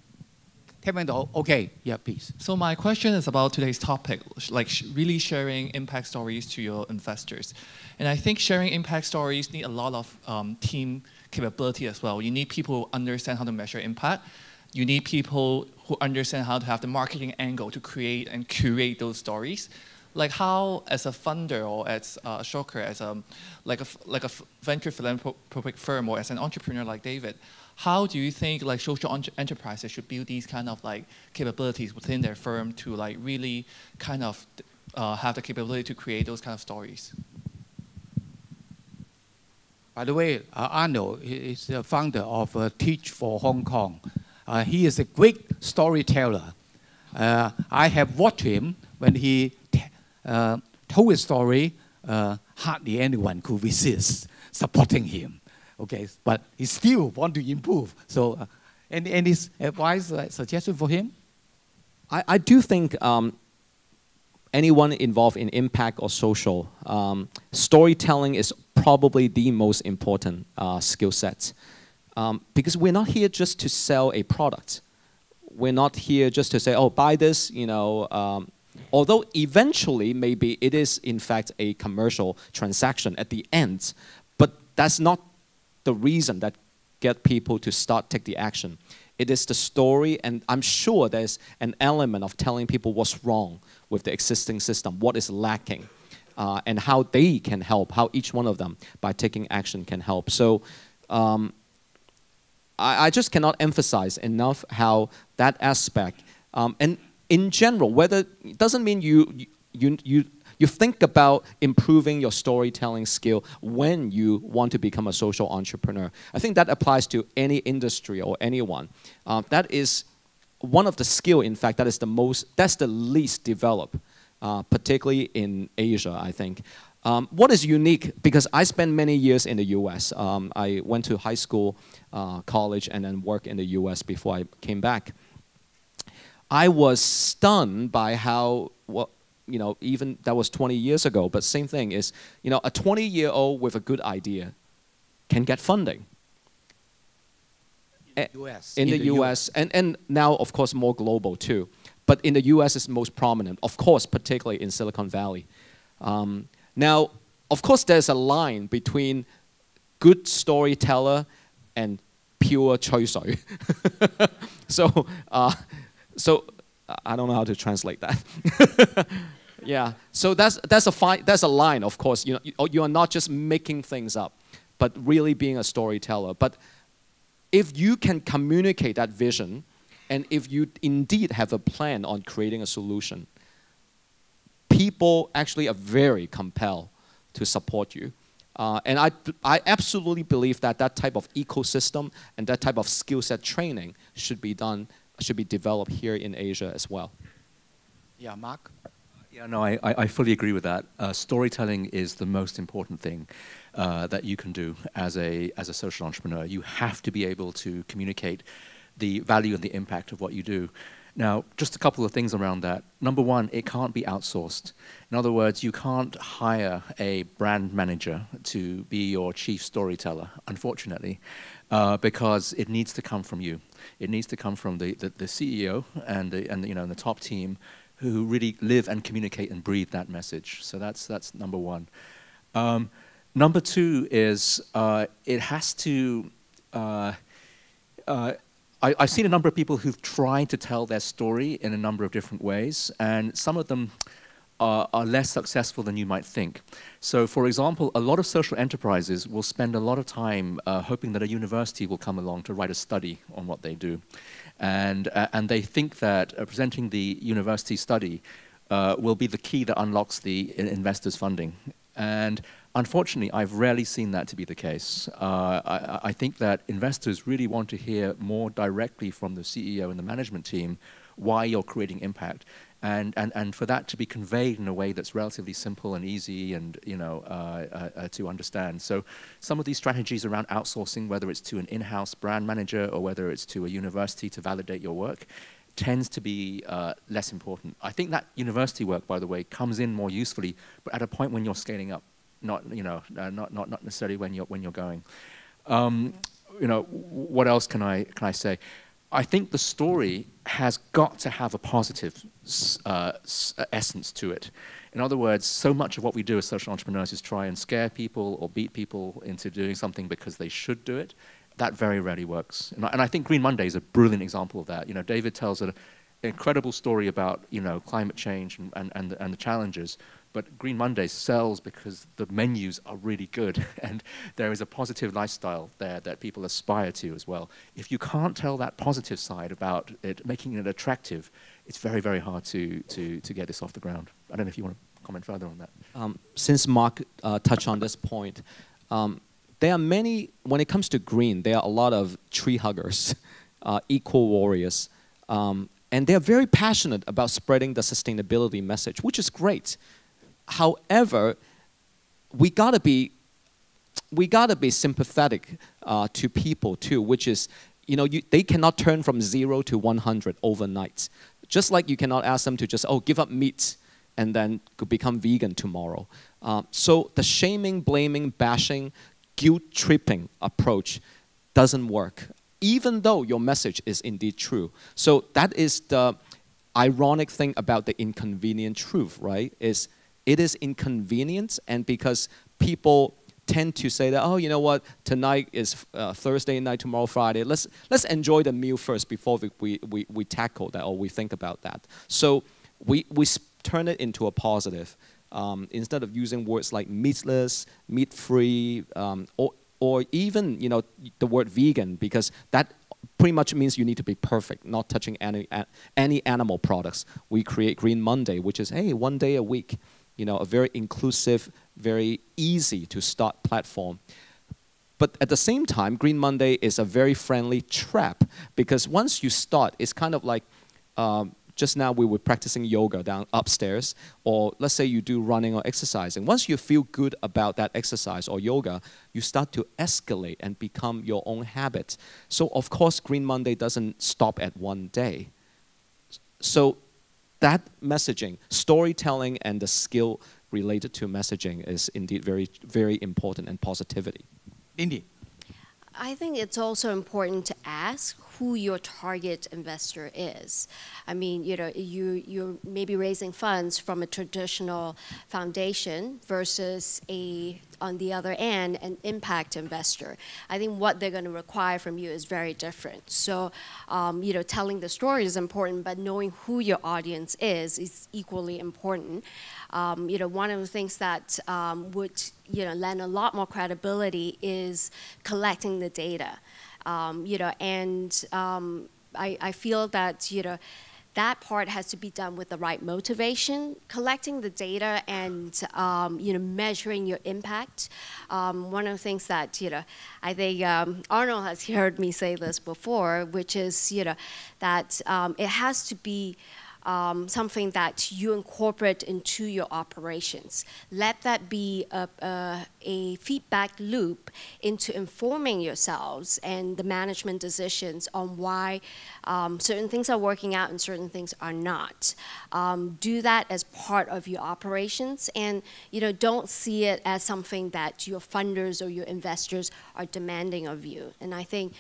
Okay, yeah, please. So my question is about today's topic, like really sharing impact stories to your investors. And I think sharing impact stories need a lot of team capability as well. You need people who understand how to measure impact. You need people who understand how to have the marketing angle to create and curate those stories. like how, as a funder or as Ashoka, as a venture philanthropic firm, or as an entrepreneur like David, how do you think like social enterprises should build these kind of like capabilities within their firm to like really kind of have the capability to create those kind of stories? By the way, Arnold is the founder of Teach for Hong Kong. He is a great storyteller. I have watched him when he told a story. Hardly anyone could resist supporting him. Okay, but he still want to improve. So, any advice, suggestion for him? I do think anyone involved in impact or social, storytelling is probably the most important skill set. Because we're not here just to sell a product. We're not here just to say, oh, buy this, you know, although eventually maybe it is in fact a commercial transaction at the end, but that's not the reason that get people to take the action. It is the story, and I'm sure there's an element of telling people what's wrong with the existing system, what is lacking, and how they can help, how each one of them, by taking action, can help. So I just cannot emphasize enough how that aspect, and in general, whether it doesn't mean you think about improving your storytelling skill when you want to become a social entrepreneur. I think that applies to any industry or anyone. That is one of the skill, in fact, that's the least developed, particularly in Asia, I think. What is unique, because I spent many years in the US. I went to high school, college, and then worked in the US before I came back. I was stunned by how, you know, even that was 20 years ago, but same thing is, you know, a 20-year-old with a good idea can get funding. In the US. In the US, and now, of course, more global too. But in the US, it's most prominent, of course, particularly in Silicon Valley. Now, of course, there's a line between good storyteller and pure 吹水. So I don't know how to translate that. Yeah, so that's a line, of course. You know, you are not just making things up, but really being a storyteller. But if you can communicate that vision, and if you indeed have a plan on creating a solution, people actually are very compelled to support you. And I absolutely believe that that type of ecosystem and that type of skill set training should be developed here in Asia as well. Yeah, Mark? Yeah, no, I fully agree with that. Storytelling is the most important thing that you can do as a social entrepreneur. You have to be able to communicate the value and the impact of what you do. Now, just a couple of things around that. Number one, it can't be outsourced. In other words, you can't hire a brand manager to be your chief storyteller, unfortunately, because it needs to come from you. It needs to come from the CEO and the top team who really live and communicate and breathe that message. So that's number one. Number two is it has to. I've seen a number of people who've tried to tell their story in a number of different ways, and some of them are less successful than you might think. So, for example, a lot of social enterprises will spend a lot of time hoping that a university will come along to write a study on what they do. And they think that presenting the university study will be the key that unlocks the investors' funding. And unfortunately, I've rarely seen that to be the case. I think that investors really want to hear more directly from the CEO and the management team why you're creating impact, and for that to be conveyed in a way that's relatively simple and easy and to understand. So some of these strategies around outsourcing, whether it's to an in-house brand manager or whether it's to a university to validate your work, tends to be less important. I think that university work, by the way, comes in more usefully, but at a point when you're scaling up, not necessarily when you're going. What else can I say? I think the story has got to have a positive essence to it. In other words, so much of what we do as social entrepreneurs is try and scare people or beat people into doing something because they should do it. That very rarely works. And I think Green Monday is a brilliant example of that. You know, David tells incredible story about, you know, climate change and the challenges, but Green Monday sells because the menus are really good and there is a positive lifestyle there that people aspire to as well. If you can't tell that positive side about it, making it attractive, it's very, very hard to get this off the ground. I don't know if you want to comment further on that. Since Mark touched on this point, there are many, when it comes to green, there are a lot of tree huggers, equal warriors, and they're very passionate about spreading the sustainability message, which is great. However, we gotta be sympathetic to people too, which is, you know, they cannot turn from 0 to 100 overnight. Just like you cannot ask them to just, oh, give up meat and then could become vegan tomorrow. So the shaming, blaming, bashing, guilt-tripping approach doesn't work, even though your message is indeed true. So that is the ironic thing about the inconvenient truth, right? Is it is inconvenient, and because people tend to say that, oh, you know what, tonight is Thursday night, tomorrow Friday, let's enjoy the meal first before we tackle that or we think about that. So we turn it into a positive. Instead of using words like meatless, meat-free, or even, you know, the word vegan, because that pretty much means you need to be perfect, not touching any animal products. We create Green Monday, which is, hey, 1 day a week. You know, a very inclusive, very easy to start platform. But at the same time, Green Monday is a very friendly trap, because once you start, it's kind of like, just now we were practicing yoga down upstairs, or let's say you do running or exercising. Once you feel good about that exercise or yoga, you start to escalate and become your own habit. So of course, Green Monday doesn't stop at 1 day. So that messaging, storytelling, and the skill related to messaging is indeed very, very important, and positivity. Lindy. I think it's also important to ask who your target investor is. I mean, you know, you're maybe raising funds from a traditional foundation versus on the other end, an impact investor. I think what they're going to require from you is very different. So, you know, telling the story is important, but knowing who your audience is equally important. You know, one of the things that would, you know, lend a lot more credibility is collecting the data. You know, and I feel that, you know, that part has to be done with the right motivation, collecting the data and, you know, measuring your impact. One of the things that, you know, I think Arnold has heard me say this before, which is, you know, that it has to be something that you incorporate into your operations. Let that be a feedback loop into informing yourselves and the management decisions on why certain things are working out and certain things are not. Do that as part of your operations, and, you know, don't see it as something that your funders or your investors are demanding of you. And I think,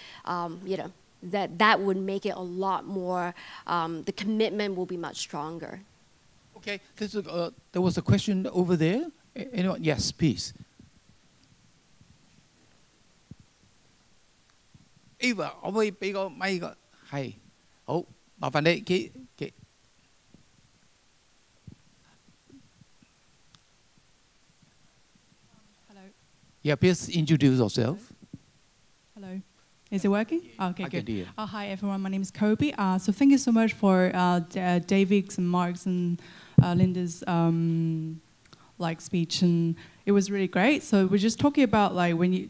you know, that would make it a lot more, the commitment will be much stronger. Okay, there was a question over there. Anyone? Yes, please. Eva, 可唔可以俾個咪個？係，好，麻煩你幾。Hello. Yeah, please introduce yourself. Hello. Is it working? Okay, good. Can hear. Hi, everyone. My name is Kobe. So thank you so much for David's and Mark's and Linda's like speech, and it was really great. So we're just talking about like when you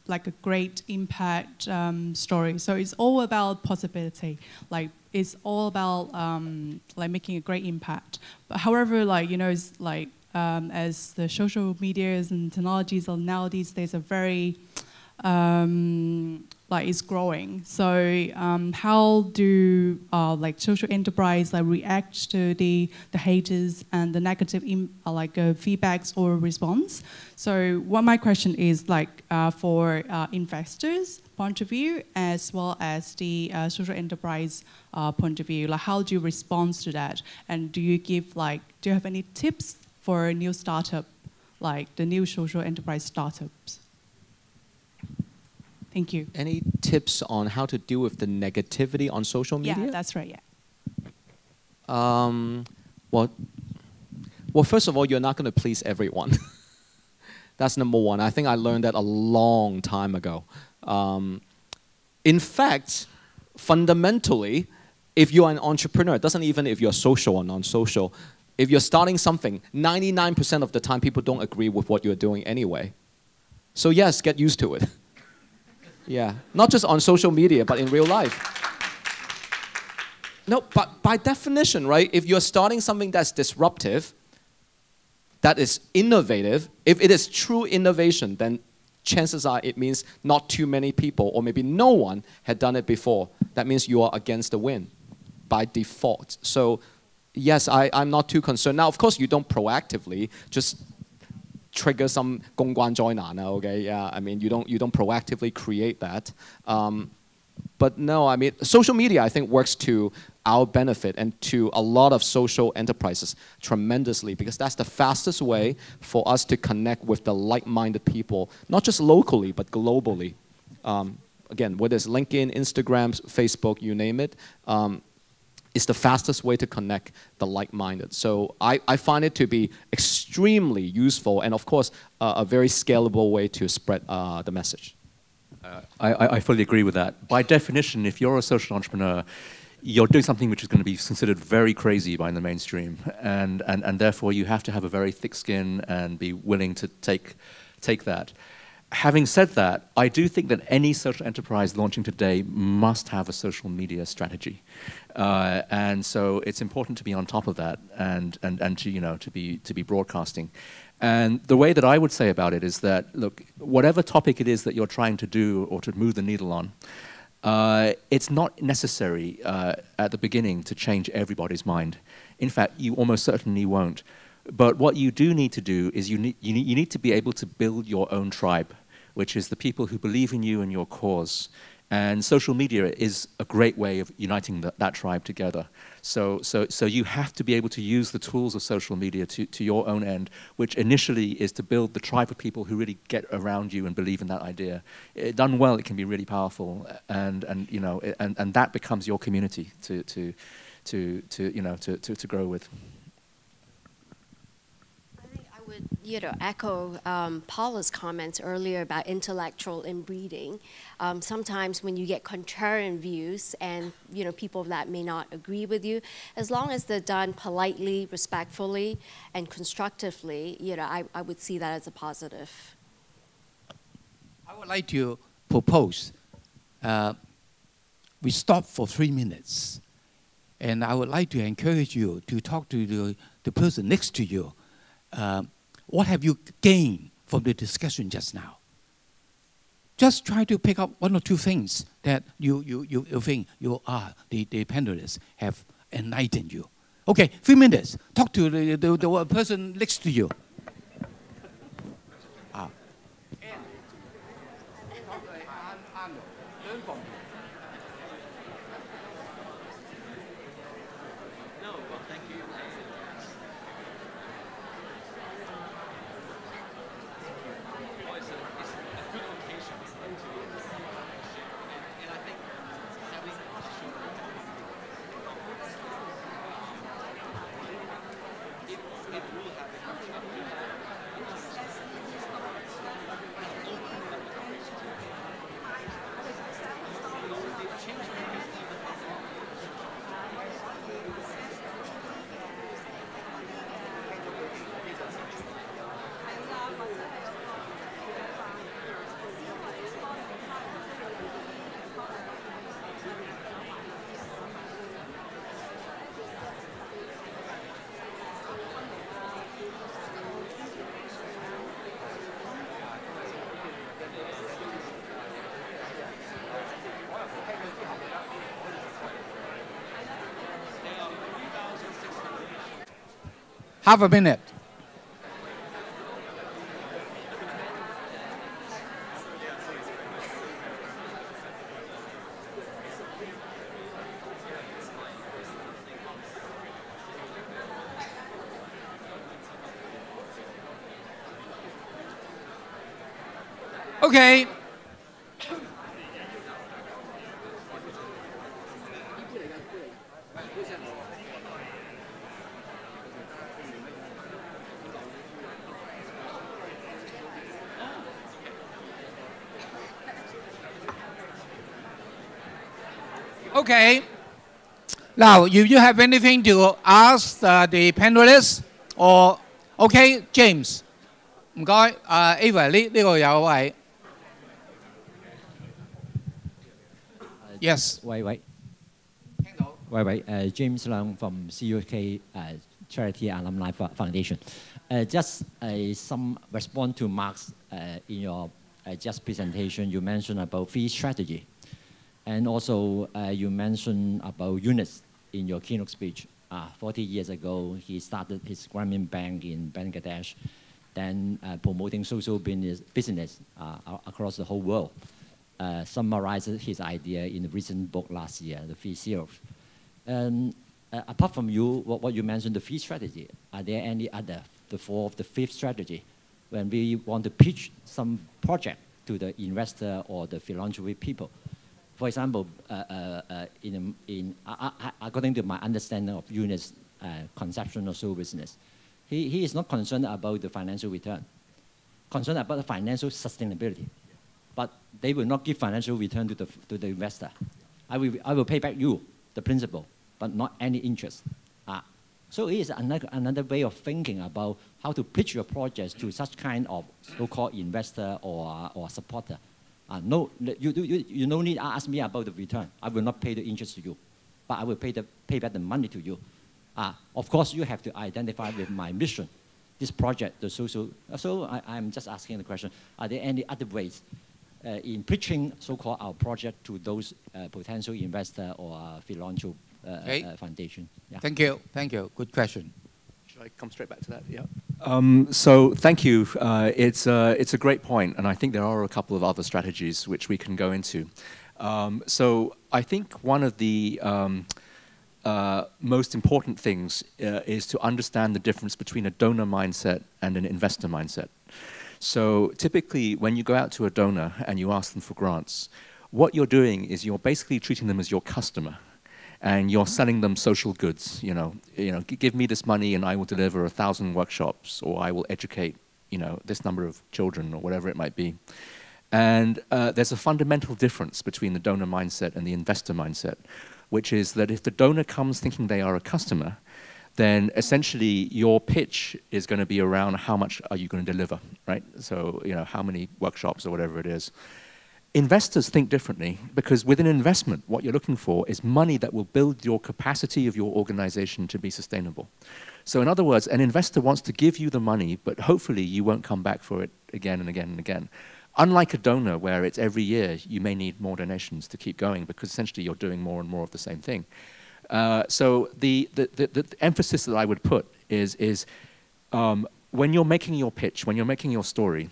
like a great impact story. So it's all about possibility. Like it's all about like making a great impact. But however, like, you know, it's like as the social medias and technologies are now these days are very like it's growing. So how do like social enterprise like react to the haters and the negative like feedbacks or response? So what my question is like for investors point of view as well as the social enterprise point of view, like how do you respond to that? And do you give like, do you have any tips for a new startup, like the new social enterprise startups? Thank you. Any tips on how to deal with the negativity on social media? Yeah, that's right, yeah. Well, first of all, you're not going to please everyone. That's number one. I think I learned that a long time ago. In fact, fundamentally, if you're an entrepreneur, it doesn't even if you're social or non-social, if you're starting something, 99% of the time people don't agree with what you're doing anyway. So yes, get used to it. Yeah, not just on social media, but in real life. No, but by definition, right, if you're starting something that's disruptive, that is innovative, if it is true innovation, then chances are it means not too many people, or maybe no one had done it before. That means you are against the wind by default. So yes, I'm not too concerned. Now, of course, you don't proactively just trigger some 公關災難, okay? Yeah, I mean, you don't proactively create that. But no, I mean, social media, I think, works to our benefit and to a lot of social enterprises tremendously, because that's the fastest way for us to connect with the like-minded people, not just locally, but globally. Again, whether it's LinkedIn, Instagram, Facebook, you name it, it's the fastest way to connect the like-minded. So I find it to be extremely useful and, of course, a very scalable way to spread the message. I fully agree with that. By definition, if you're a social entrepreneur, you're doing something which is going to be considered very crazy by the mainstream, and therefore you have to have a very thick skin and be willing to take that. Having said that, I do think that any social enterprise launching today must have a social media strategy, and so it's important to be on top of that and to be broadcasting. And the way that I would say about it is that, look, whatever topic it is that you're trying to do or to move the needle on, it's not necessary at the beginning to change everybody's mind. In fact, you almost certainly won't. But what you do need to do is you need to be able to build your own tribe, which is the people who believe in you and your cause. And social media is a great way of uniting that tribe together. So you have to be able to use the tools of social media to your own end, which initially is to build the tribe of people who really get around you and believe in that idea. Done well, it can be really powerful, and that becomes your community to grow with. Would echo Paula's comments earlier about intellectual inbreeding. Sometimes when you get contrarian views and people that may not agree with you, as long as they're done politely, respectfully, and constructively, I would see that as a positive. I would like to propose we stop for 3 minutes, and I would like to encourage you to talk to the person next to you. What have you gained from the discussion just now? Just try to pick up 1 or 2 things that you think the panelists have enlightened you. Okay, 3 minutes. Talk to the person next to you. Half a minute. Okay. Okay. Now, if you have anything to ask the panelists, or okay, James. 唔該，Ava 呢個有位。Yes. 喂，聽到。James Leung from CUK Charity Alumni Foundation. Just some response to Mark's in your just presentation. You mentioned about fee strategy, and also you mentioned about Yunus in your keynote speech. 40 years ago, he started his Grameen Bank in Bangladesh, then promoting social business across the whole world. Summarizes his idea in a recent book last year, The Fee Zeros. Apart from what you mentioned, the fee strategy, are there any other, the fourth, the fifth strategy, when we want to pitch some project to the investor or the philanthropy people? For example, according to my understanding of Yunus' conception of social business, he is not concerned about the financial return, concerned about the financial sustainability. But they will not give financial return to the investor. I will pay back you, the principal, but not any interest. So it is another way of thinking about how to pitch your projects to such kind of so-called investor or supporter. No, you no need to ask me about the return. I will not pay the interest to you, but I will pay back the money to you. Of course, you have to identify with my mission, this project, the social. So I'm just asking the question: are there any other ways in pitching so-called our project to those potential investor or philanthropy foundation? Yeah. Thank you. Thank you. Good question. Should I come straight back to that? Yeah. So thank you. It's a great point, and I think there are a couple of other strategies which we can go into. So I think one of the most important things is to understand the difference between a donor mindset and an investor mindset. So typically, when you go out to a donor and you ask them for grants, what you're doing is you're basically treating them as your customer. And you're selling them social goods, give me this money and I will deliver 1,000 workshops, or I will educate, this number of children, or whatever it might be. And there's a fundamental difference between the donor mindset and the investor mindset, which is that if the donor comes thinking they are a customer, then essentially your pitch is going to be around how much are you going to deliver, right? So, how many workshops or whatever it is. Investors think differently, because with an investment, what you're looking for is money that will build your capacity of your organization to be sustainable. So in other words, an investor wants to give you the money, but hopefully you won't come back for it again and again and again. Unlike a donor, where it's every year, you may need more donations to keep going, because essentially you're doing more and more of the same thing. So the emphasis that I would put is when you're making your pitch, when you're making your story,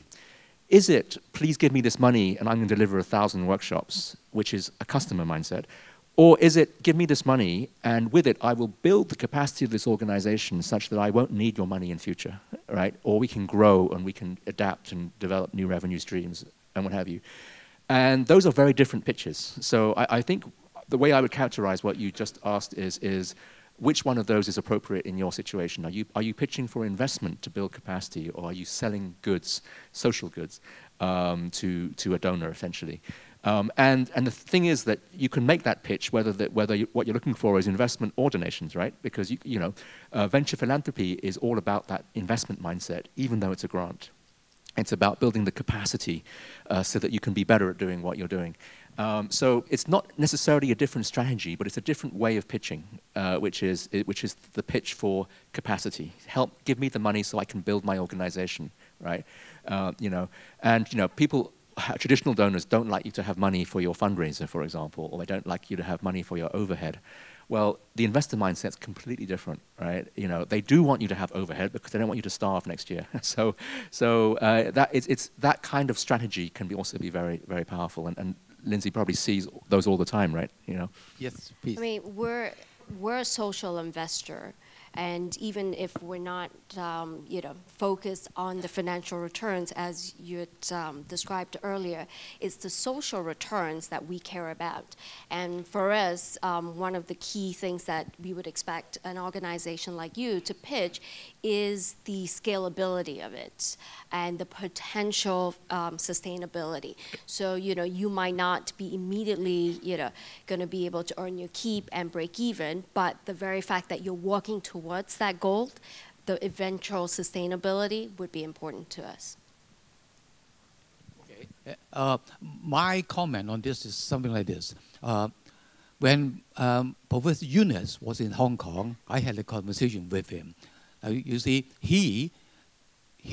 is it, please give me this money and I'm going to deliver 1,000 workshops, which is a customer mindset? Or is it, give me this money and with it I will build the capacity of this organization such that I won't need your money in future, right? Or we can grow and we can adapt and develop new revenue streams and what have you. And those are very different pitches. So I think the way I would characterize what you just asked is which one of those is appropriate in your situation? Are you pitching for investment to build capacity, or are you selling goods, social goods, to a donor essentially? And the thing is that you can make that pitch whether what you're looking for is investment or donations, right? Because venture philanthropy is all about that investment mindset, even though it's a grant. It's about building the capacity so that you can be better at doing what you're doing. So it's not necessarily a different strategy, but it's a different way of pitching, which is the pitch for capacity. Give me the money so I can build my organization, right? People, traditional donors don't like you to have money for your fundraiser, for example, or they don't like you to have money for your overhead. Well, the investor mindset's completely different, right? They do want you to have overhead because they don't want you to starve next year. So that kind of strategy can also be very, very powerful. And Lindsay probably sees those all the time, right? Yes, please. I mean, we're a social investor, And even if we're not, focused on the financial returns as you had described earlier, it's the social returns that we care about. And for us, one of the key things that we would expect an organization like you to pitch is the scalability of it and the potential sustainability. So, you might not be immediately, going to be able to earn your keep and break even, but the very fact that you're working towards that goal, the eventual sustainability would be important to us. Okay. My comment on this is something like this. When Professor Yunus was in Hong Kong, I had a conversation with him. You see, he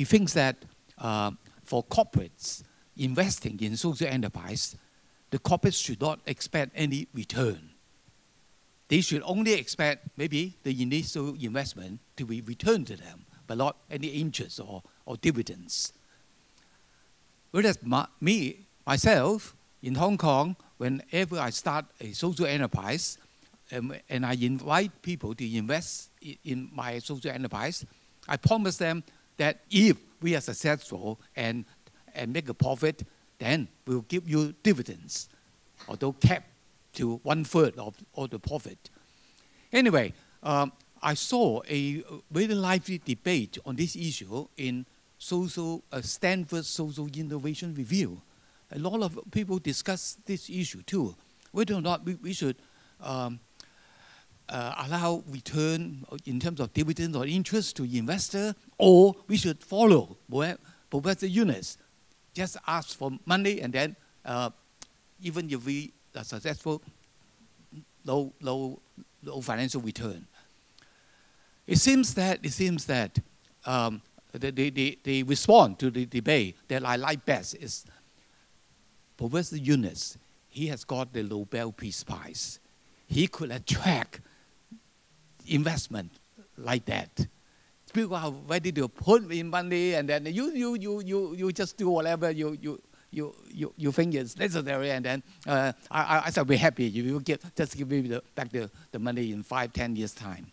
thinks that for corporates investing in social enterprise, the corporates should not expect any return. They should only expect maybe the initial investment to be returned to them, but not any interest or dividends. Whereas myself, in Hong Kong, whenever I start a social enterprise, and I invite people to invest in my social enterprise, I promise them that if we are successful and make a profit, then we'll give you dividends, although capped to 1/3 of all the profit. Anyway, I saw a very lively debate on this issue in Stanford Social Innovation Review. A lot of people discuss this issue too, whether or not we should allow return in terms of dividends or interest to investor, or we should follow Professor Yunus, just ask for money and then even if we are successful, low financial return. It seems that the response to the debate that I like best is Professor Yunus. He has got the Nobel Peace Prize. He could attract investment like that. People are ready to put in money, and then you just do whatever you think is necessary, and then I shall be happy if you just give me back the money in 5-10 years time.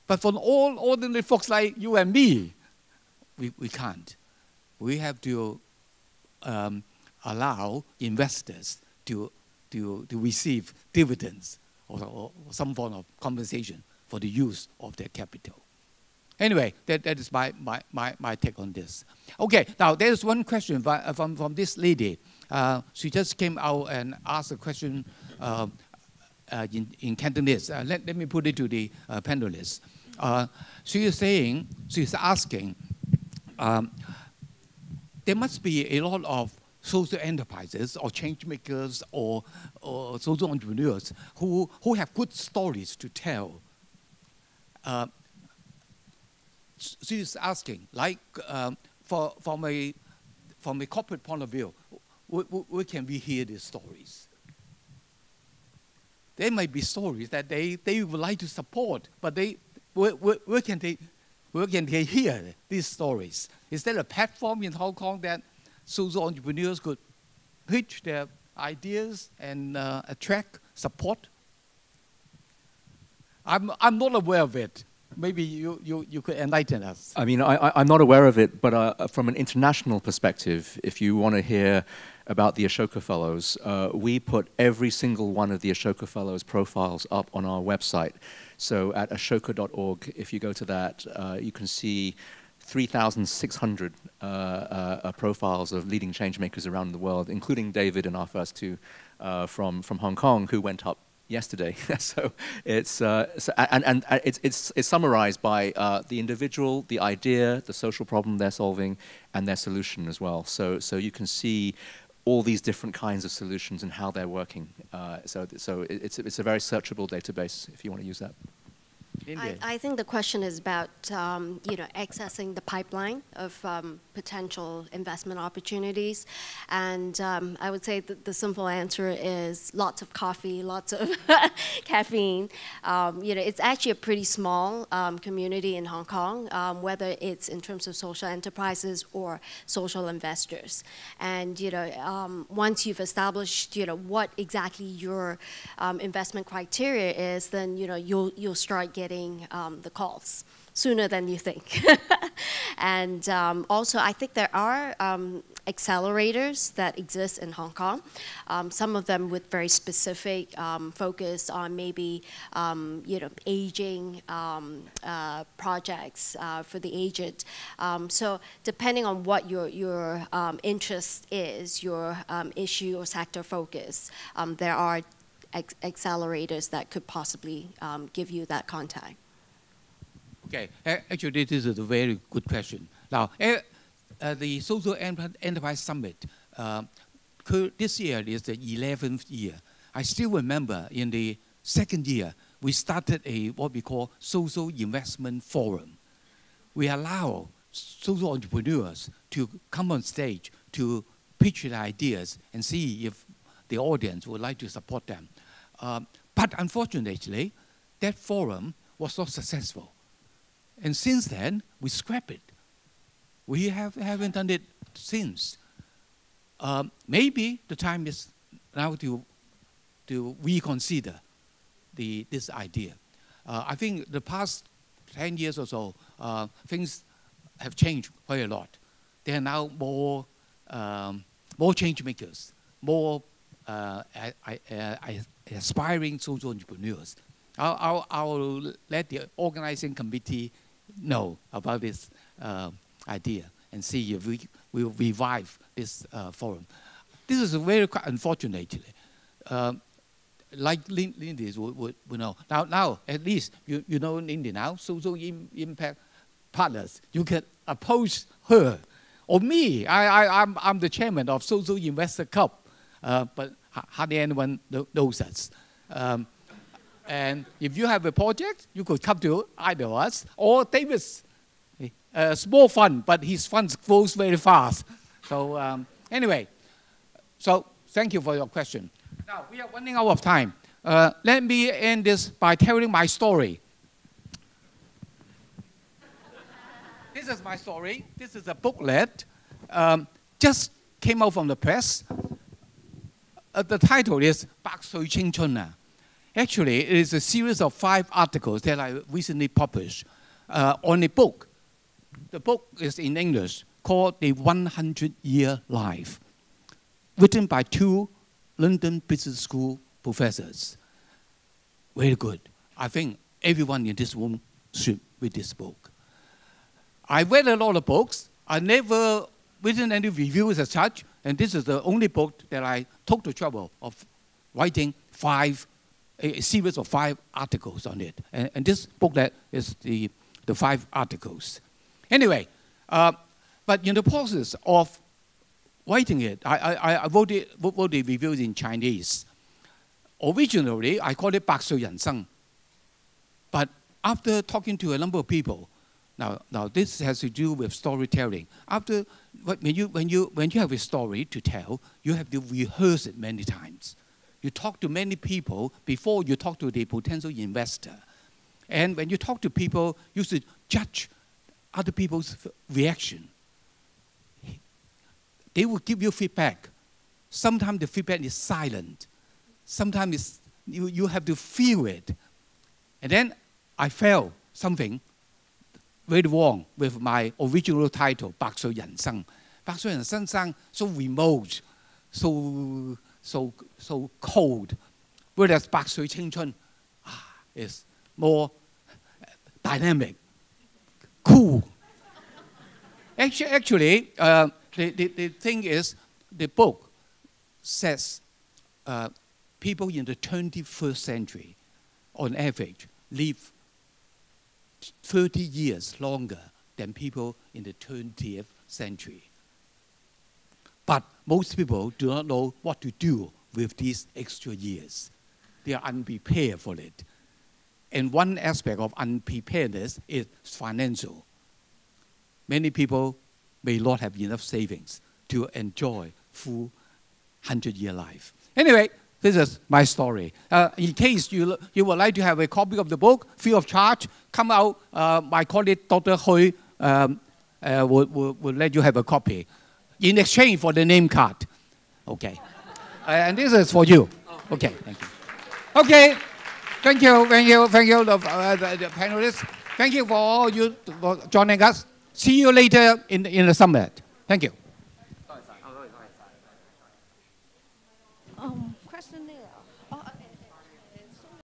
But for all ordinary folks like you and me, we can't. We have to allow investors to receive dividends or some form of compensation for the use of their capital. Anyway, that is my take on this. Okay, now there's one question from this lady. She just came out and asked a question in Cantonese. Let me put it to the panelists. She's asking, there must be a lot of social enterprises or change makers or social entrepreneurs who have good stories to tell. She's asking, like, from a corporate point of view, where can we hear these stories? There might be stories that they would like to support, but where can they hear these stories? Is there a platform in Hong Kong that social entrepreneurs could pitch their ideas and attract support? I'm not aware of it. Maybe you could enlighten us. I mean, I'm not aware of it, but from an international perspective, if you want to hear about the Ashoka Fellows, we put every single one of the Ashoka Fellows profiles up on our website. So at ashoka.org, if you go to that, you can see 3,600 profiles of leading change makers around the world, including David and our first two from Hong Kong, who went up yesterday. So it's it's summarized by the individual, the idea, the social problem they're solving, and their solution as well. So you can see all these different kinds of solutions and how they're working. So it's a very searchable database if you want to use that. I think the question is about accessing the pipeline of potential investment opportunities. And I would say that the simple answer is lots of coffee, lots of caffeine. It's actually a pretty small community in Hong Kong, whether it's in terms of social enterprises or social investors. And once you've established what exactly your investment criteria is, then you'll start getting the calls sooner than you think. And also, I think there are accelerators that exist in Hong Kong, some of them with very specific focus on maybe aging projects for the aged. So depending on what your interest is, your issue or sector focus, there are accelerators that could possibly give you that contact. Okay, actually this is a very good question. Now, the Social Enterprise Summit, this year is the 11th year. I still remember in the second year, we started what we call Social Investment Forum. We allow social entrepreneurs to come on stage to pitch their ideas and see if the audience would like to support them. But unfortunately, that forum was not successful. And since then, we scrapped it. We haven't done it since. Maybe the time is now to reconsider this idea. I think the past 10 years or so, things have changed quite a lot. There are now more change makers, more aspiring social entrepreneurs. I'll let the organizing committee know about this idea and see if we will revive this forum. This is very unfortunately. Like Lindy would know. Now, at least you know Lindy now, social impact partners. You can approach her or me. I'm the chairman of Social Investor Club, but hardly anyone knows us. And if you have a project, you could come to either us or David's. Small fund, but his funds grows very fast. So anyway, so thank you for your question. Now, we are running out of time. Let me end this by telling my story. This is my story. This is a booklet. Just came out from the press. The title is 百歲青春. Actually, it is a series of 5 articles that I recently published on a book. The book is in English called The 100-Year Life, written by 2 London Business School professors. Very good. I think everyone in this room should read this book. I read a lot of books. I never written any reviews as such, and this is the only book that I took the trouble of writing a series of 5 articles on it. And this booklet is the 5 articles. Anyway, but in the process of writing it, I wrote the reviews in Chinese. Originally, I called it 百歲人生. But after talking to a number of people, now this has to do with storytelling. When you have a story to tell, you have to rehearse it many times. You talk to many people before you talk to the potential investor. And when you talk to people, you should judge other people's reaction. They will give you feedback. Sometimes the feedback is silent. Sometimes you have to feel it. And then I felt something very wrong with my original title, 百歲人生. 百歲人生 sounds so remote, so cold. Whereas 百歲青春 is more dynamic, cool. Actually, the thing is, the book says people in the 21st century, on average, live 30 years longer than people in the 20th century. But most people do not know what to do with these extra years. They are unprepared for it. And one aspect of unpreparedness is financial. Many people may not have enough savings to enjoy full 100-year life. Anyway, this is my story. In case you would like to have a copy of the book, free of charge, come out. My colleague, Dr. Hui, will let you have a copy in exchange for the name card. Okay. And this is for you. Okay, thank you. Okay, thank you, the panelists. Thank you for all you for joining us. See you later in the summit. Thank you. Question there.